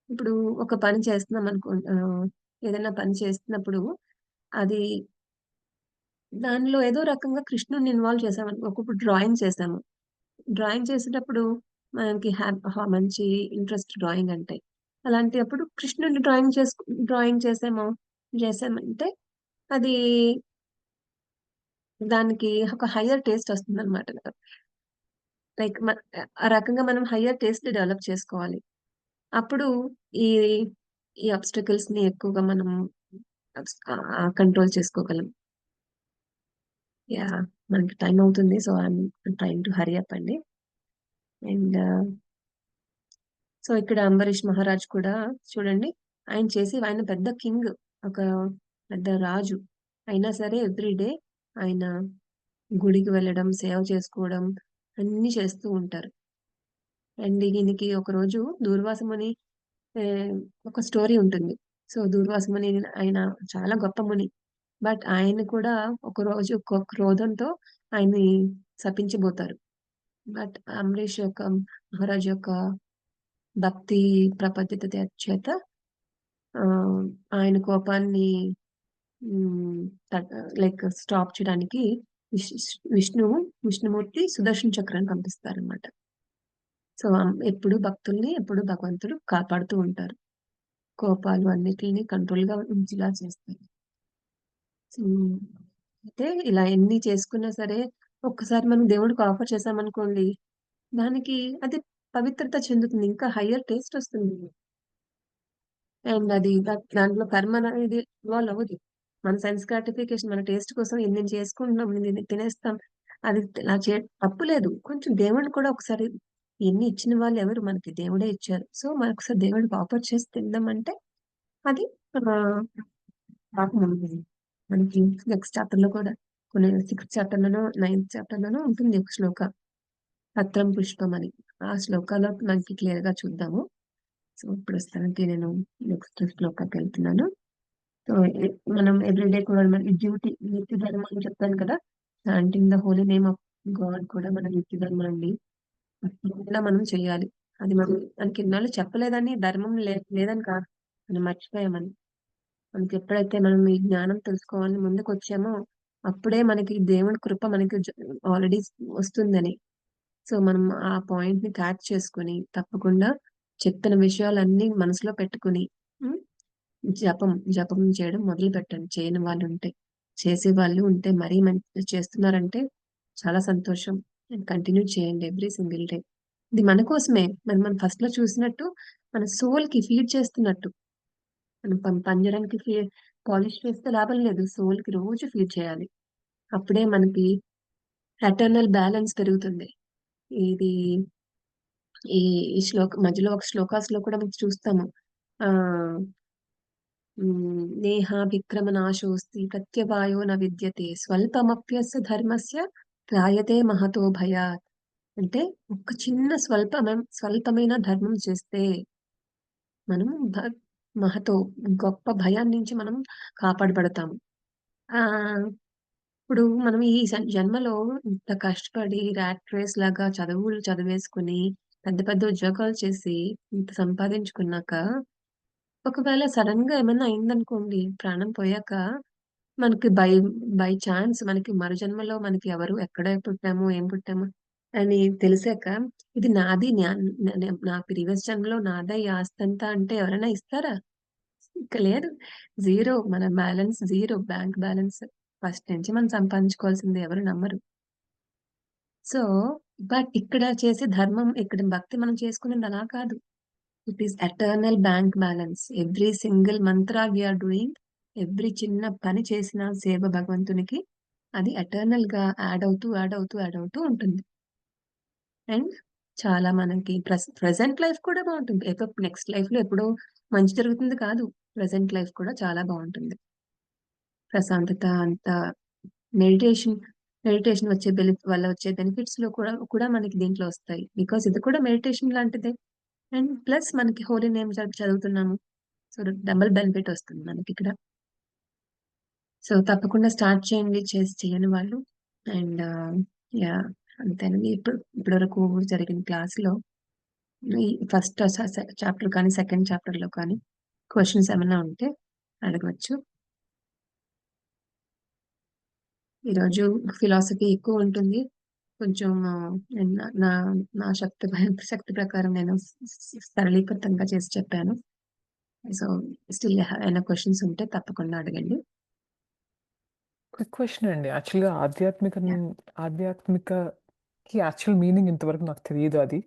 ఇప్పుడు ఒక పని చేస్తున్నాం ఏదైనా పని చేస్తున్నప్పుడు అది దానిలో ఏదో రకంగా కృష్ణుడిని ఇన్వాల్వ్ చేసామనుకో. ఒకప్పుడు డ్రాయింగ్ చేసాము. డ్రాయింగ్ చేసేటప్పుడు మనకి మంచి ఇంట్రెస్ట్ డ్రాయింగ్ అంటే. అలాంటప్పుడు కృష్ణుడిని డ్రాయింగ్ చేసామంటే అది దానికి ఒక హయ్యర్ టేస్ట్ వస్తుందన్నమాట. లైక్ ఆ రకంగా మనం హయ్యర్ టేస్ట్ డెవలప్ చేసుకోవాలి. అప్పుడు ఈ ఈ ఆబ్స్టకిల్స్‌ని ఎక్కువగా మనం కంట్రోల్ చేసుకోగలం. యాహ్! మనకి టైమ్ అవుతుంది. So, I'm trying to hurry up అండి. అండ్ సో, ఇక్కడ అంబరీష్ మహారాజ్ కూడా చూడండి. ఆయన పెద్ద కింగ్. ఒక పెద్ద రాజు. అయినా సరే ఎవ్రీ డే ఆయన గుడికి వెళ్ళడం, సేవ చేసుకోవడం అన్నీ చేస్తూ ఉంటారు. అండ్ ఈయనకి ఒకరోజు దూర్వాస ముని ఒక స్టోరీ ఉంటుంది. సో, దూర్వాస ముని ఆయన చాలా గొప్ప ముని. బట్ ఆయన కూడా ఒకరోజు క్రోధంతో ఆయన్ని శపించబోతారు. బట్ అంబరీష్ మహారాజ్ యొక్క భక్తి ప్రపద్యత చేత ఆయన కోపాన్ని లైక్ స్టాప్ చేయడానికి విష్ణుమూర్తి సుదర్శన చక్రాన్ని పంపిస్తారనమాట. సో, ఎప్పుడు భగవంతుడు కాపాడుతూ ఉంటారు. కోపాలు అన్నిటిని కంట్రోల్‌గా ఉంచేలా చేస్తారు. అయితే ఇలా ఎన్ని చేసుకున్నా సరే ఒక్కసారి మనం దేవుడికి ఆఫర్ చేశామనుకోండి, దానికి అది పవిత్రత చెందుతుంది. ఇంకా హయ్యర్ టేస్ట్ వస్తుంది. అండ్ అది దాంట్లో కర్మ అనేది ఇన్వాల్వ్ అవ్వదు. మన సెన్స్ గ్రాటిఫికేషన్ మన టేస్ట్ కోసం ఎన్ని చేసుకుంటున్నాం, ఇన్ని తినేస్తాం. అది అలా తప్పు లేదు. కొంచెం దేవుడిని కూడా ఒకసారి ఎన్ని ఇచ్చిన వాళ్ళు ఎవరు మనకి దేవుడే ఇచ్చారు. సో, మరొకసారి దేవుడికి ఆఫర్ చేసి తిందామంటే అది పాపం ఉంటుంది. మనకి నెక్స్ట్ చాప్టర్‌లో కూడా కొన్ని 6థ్ చాప్టర్‌లోనో, 9థ్ చాప్టర్‌లోనో ఉంటుంది ఒక శ్లోక. పత్రం పుష్పం అని. ఆ శ్లోకాలో మనకి క్లియర్‌గా చూద్దాము. సో, ఇప్పుడు ప్రస్తుతానికి నేను నెక్స్ట్ శ్లోకాకెళ్తున్నాను. సో, మనం ఎవ్రీడే కూడా మన నిత్య ధర్మం అని చెప్పాను కదా! Chanting the holy name of God కూడా మన నిత్య ధర్మం అండి. తప్పకుండా మనం చేయాలి. అది మనకి ఇన్నాళ్ళు చెప్పలేదని ధర్మం లేదని కాదు. మనం మర్చిపోయామని. మనకి ఎప్పుడైతే మనం ఈ జ్ఞానం తెలుసుకోవాలని ముందుకొచ్చామో, అప్పుడే మనకి దేవుడి కృప మనకి ఆల్రెడీ వస్తుందని. సో, మనం ఆ పాయింట్‌ని క్యాచ్ చేసుకొని, తప్పకుండా చెప్పిన విషయాలన్నీ మనసులో పెట్టుకొని, హ్మ్. జపం చేయడం మొదలుపెట్టండి. చేయని వాళ్ళుంటే. చేసేవాళ్ళు ఉంటే మరీ చేస్తున్నారంటే చాలా సంతోషం. కంటిన్యూ చేయండి ఎవ్రీ సింగిల్ డే. ఇది మన కోసమే. మనం ఫస్ట్‌లో చూసినట్టు మన సోల్‌కి ఫీడ్ చేస్తున్నట్టు. మనం పంజరానికి పాలిష్ చేస్తే లాభం లేదు. సోల్‌కి రోజు ఫీడ్ చేయాలి. అప్పుడే మనకి ఎటర్నల్ బ్యాలెన్స్ పెరుగుతుంది. ఇది ఈ ఈ మధ్యలో ఒక శ్లోకాస్‌లో కూడా మనం చూస్తాము. ఆహ్, నేహ విక్రమనాశోస్తి ప్రత్యవాయో న విద్యతే స్వల్పమప్యస్య ధర్మస్య త్రాయతే మహతో భయాత్. అంటే ఒక చిన్న స్వల్పమైన ధర్మం చేస్తే మనం మహతో గొప్ప భయాన్ని నుంచి మనం కాపాడబడతాము. ఇప్పుడు మనం ఈ జన్మలో ఇంత కష్టపడి ర్యాట్ రేస్ లాగా చదువులు చదివేసుకుని పెద్ద పెద్ద ఉద్యోగాలు చేసి ఇంత సంపాదించుకున్నాక ఒకవేళ సడన్ గా ఏమన్నా అయిందనుకోండి ప్రాణం పోయాక మనకి బై ఛాన్స్ మనకి మరు జన్మలో మనకి ఎవరు ఎక్కడ పుట్టాము ఏం పుట్టాము అని తెలిసాక ఇది నాది నా ప్రీవియస్ జన్మలో నాదే ఈ ఆస్తి అంతా అంటే ఎవరైనా ఇస్తారా? ఇక లేదు. జీరో. మన balance zero. Bank balance. First నుంచి మనం సంపాదించుకోవాల్సింది ఎవరు నమ్మరు. సో, బట్ ఇక్కడ చేసే ధర్మం, ఇక్కడ భక్తి మనం చేసుకునేది అలా కాదు. It is eternal bank balance. Every single Mantra we are doing, every చిన్న పని చేసిన సేవ భగవంతునికి అది ఎటర్నల్‌గా యాడ్ అవుతూ, యాడ్ అవుతూ, యాడ్ అవుతూ ఉంటుంది. అండ్ చాలా మనకి ప్రెజెంట్ లైఫ్ కూడా బావుంటుంది. ఏదో నెక్స్ట్ లైఫ్‌లో ఎప్పుడో మంచి జరుగుతుంది కాదు. ప్రెజెంట్ లైఫ్ కూడా చాలా బావుంటుంది. ప్రశాంతత అంతా మెడిటేషన్ మెడిటేషన్ వచ్చే వల్ల వచ్చే బెనిఫిట్స్‌లో కూడా మనకి దీంట్లో వస్తాయి. బికాజ్ ఇది కూడా మెడిటేషన్ లాంటిదే. అండ్ ప్లస్ మనకి హోలీ నేమ్ చదువుతున్నాము. సో, డబుల్ బెనిఫిట్ వస్తుంది మనకిక్కడ. సో, తప్పకుండా స్టార్ట్ చేయండి చేయని వాళ్ళు. And yeah! అంతేనండి. ఇప్పటివరకు జరిగిన క్లాస్‌లో ఈ ఫస్ట్ చాప్టర్ కానీ, సెకండ్ చాప్టర్‌లో కానీ క్వెషన్స్ ఏమన్నా ఉంటే అడగవచ్చు. ఈరోజు ఫిలాసఫీ ఎక్కువ ఉంటుంది. కొంచెం నా నా నా శక్తి ప్రకారం నేను సరళీకృతంగా చేసి చెప్పాను. సో, స్టిల్ ఏమైనా క్వెషన్స్ ఉంటే తప్పకుండా అడగండి. క్విక్ క్వెషన్ అండి. యాక్చువల్‌గా ఆధ్యాత్మికకి యాక్చువల్ మీనింగ్ ఇంతవరకు నాకు తెలీదు అది.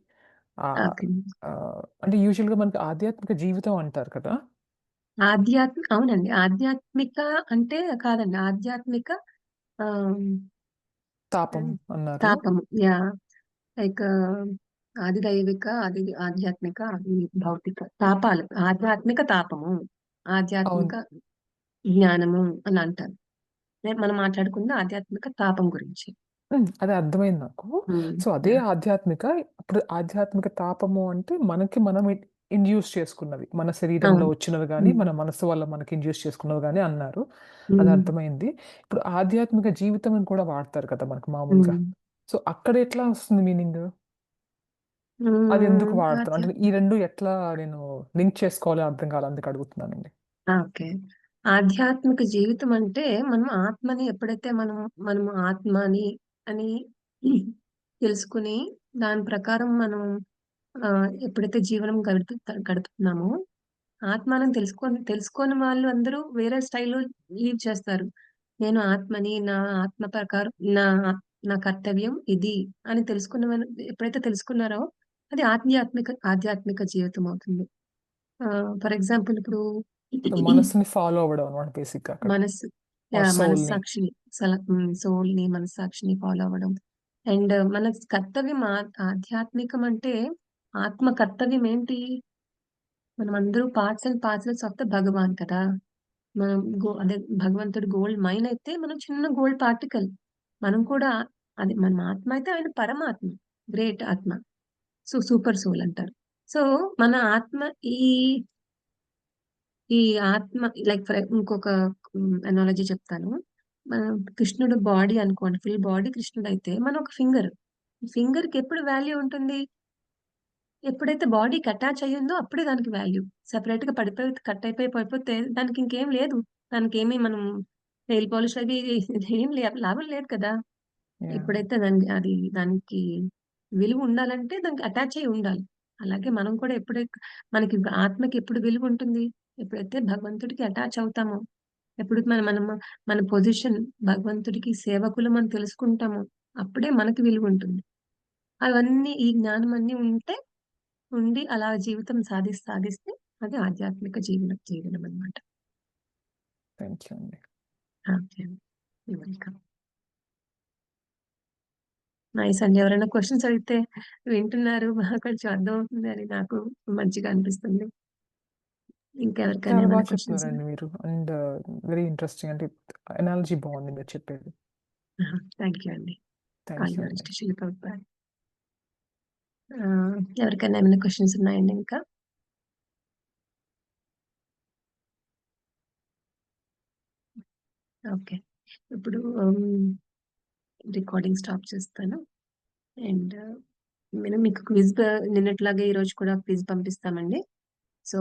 ఆహ్, ఓకే. అంటే యూజువల్‌గా మనకి ఆధ్యాత్మిక జీవితం అంటారు కదా! అవునండి. ఆధ్యాత్మిక అంటే కాదండి. ఆధ్యాత్మిక ఆహ్, తాపం అన్నారు. తాపము. యాహ్! లైక్ ఆదిదైవిక, ఆధ్యాత్మిక, అది భౌతిక తాపాలు. ఆధ్యాత్మిక తాపము, అవును. ఆధ్యాత్మిక జ్ఞానము అని అంటారు. మనం మాట్లాడుకుంది ఆధ్యాత్మిక తాపం గురించి. అదే అర్థమైంది నాకు. సో, అదే యాహ్! ఇప్పుడు ఆధ్యాత్మిక తాపము అంటే మనకి మనం ఇండ్యూస్ చేసుకున్నవి. మన శరీరంలో అవును. వచ్చినవి గాని, హ్మ్. మన మనసు వల్ల మనకి ఇండ్యూస్ చేసుకున్నవి గాని అన్నారు. అది హ్మ్. అర్థమైంది. ఇప్పుడు ఆధ్యాత్మిక జీవితం అని కూడా వాడతారు కదా! మనకు మామూలుగా. హ్మ్. సో, అక్కడ ఎట్లా వస్తుంది మీనింగ్? అది ఎందుకు హ్మ్. వాడతారు? అంటే ఈ 2 ఎట్లా నేను లింక్ చేసుకోవాలో అర్థం కాలే. అందుకు అడుగుతున్నానండి. ఓకే. ఆధ్యాత్మిక జీవితం అంటే మనం ఆత్మని ఎప్పుడైతే మనము ఆత్మని అని తెలుసుకుని దాని ప్రకారం మనం ఎప్పుడైతే జీవనం గడుపుతున్నామో ఆత్మని తెలుసుకోని వాళ్ళు అందరూ వేరే స్టైల్‌లో లీవ్ చేస్తారు. నేను ఆత్మని, నా ఆత్మ ప్రకారం నా కర్తవ్యం ఇది అని ఎప్పుడైతే తెలుసుకున్నారో అది ఆధ్యాత్మిక జీవితం అవుతుంది. ఫర్ ఎగ్జాంపుల్ ఇప్పుడు సో, మనసుని ఫాలో అవ్వడం అన్నమాట బేసిక్‌గా అక్కడ. మనస్సు ఆర్ సోల్‌ని. మనస్సాక్షిని సోల్‌ని, మనస్సాక్షిని ఫాలో అవ్వడం. అండ్ మన కర్తవ్యం ఆధ్యాత్మికం అంటే ఆత్మ కర్తవ్యం ఏంటి? మనమందరూ parts and parcels of the Bhagavan కదా! మనం అదే భగవంతుడి గోల్డ్ మైన్ అయితే మనం చిన్న గోల్డ్ పార్టికల్. మనం కూడా అది మన ఆత్మ అయితే ఆయన పరమాత్మ. గ్రేట్ ఆత్మ. సూపర్ సోల్ అంటారు. సో, మన ఆత్మ ఈ ఈ ఆత్మ లైక్ ఇంకొక అనాలజీ చెప్తాను. కృష్ణుడు బాడీ అనుకోండి. ఫుల్ బాడీ కృష్ణుడైతే మనం ఒక ఫింగర్. ఫింగర్‌కి ఎప్పుడు వాల్యూ ఉంటుంది? ఎప్పుడైతే బాడీకి అటాచ్ అయ్యిందో అప్పుడే దానికి వాల్యూ. సెపరేట్‌గా కట్ అయిపోయి పడిపోతే దానికి ఇంకేం లేదు. దానికేమి మనం నెయిల్ పాలిష్ అవి ఏం లాభం లేదు కదా! యాహ్! ఎప్పుడైతే దానికి విలువ ఉండాలంటే దానికి అటాచ్ అయ్యి ఉండాలి. అలాగే మనం కూడా మనకి ఆత్మకి ఎప్పుడు విలువ ఉంటుంది? ఎప్పుడైతే భగవంతుడికి అటాచ్ అవుతామో, ఎప్పుడు మనము మన పొజిషన్ భగవంతుడికి సేవకులం అని తెలుసుకుంటామో, అప్పుడే మనకి విలువ ఉంటుంది. ఈ జ్ఞానం అన్నీ ఉండి అలా జీవితం సాగిస్తే అది ఆధ్యాత్మిక జీవనం అన్నమాట. థాంక్ యూ అండి. ఓకే. You welcome. నైస్ అండి. ఎవరైనా క్వెషన్స్ అడిగితే వింటున్నారు. కొంచెం అర్థమవుతుంది అని నాకు మంచిగా అనిపిస్తుంది. ఇంకెవరికైనా చాలా ఏమైనా బాగా క్వెషన్స్ చెప్తున్నారండి మీరు. అండ్ వెరీ ఇంట్రెస్టింగ్ అంటే అనాలజీ బావుంది మీరు చెప్పేది. థాంక్ యూ అండి. థాంక్ ఆల్ యూ ది అండి. బెస్ట్. శిల్ప బాయ్. ఎవరికైనా ఏమైనా క్వెషన్స్ ఉన్నాయండి ఇంకా? ఓకే. ఇప్పుడు రికార్డింగ్ స్టాప్ చేస్తాను. అండ్ మీకు నిన్నట్లాగే ఈరోజు కూడా క్విజ్ పంపిస్తామండి.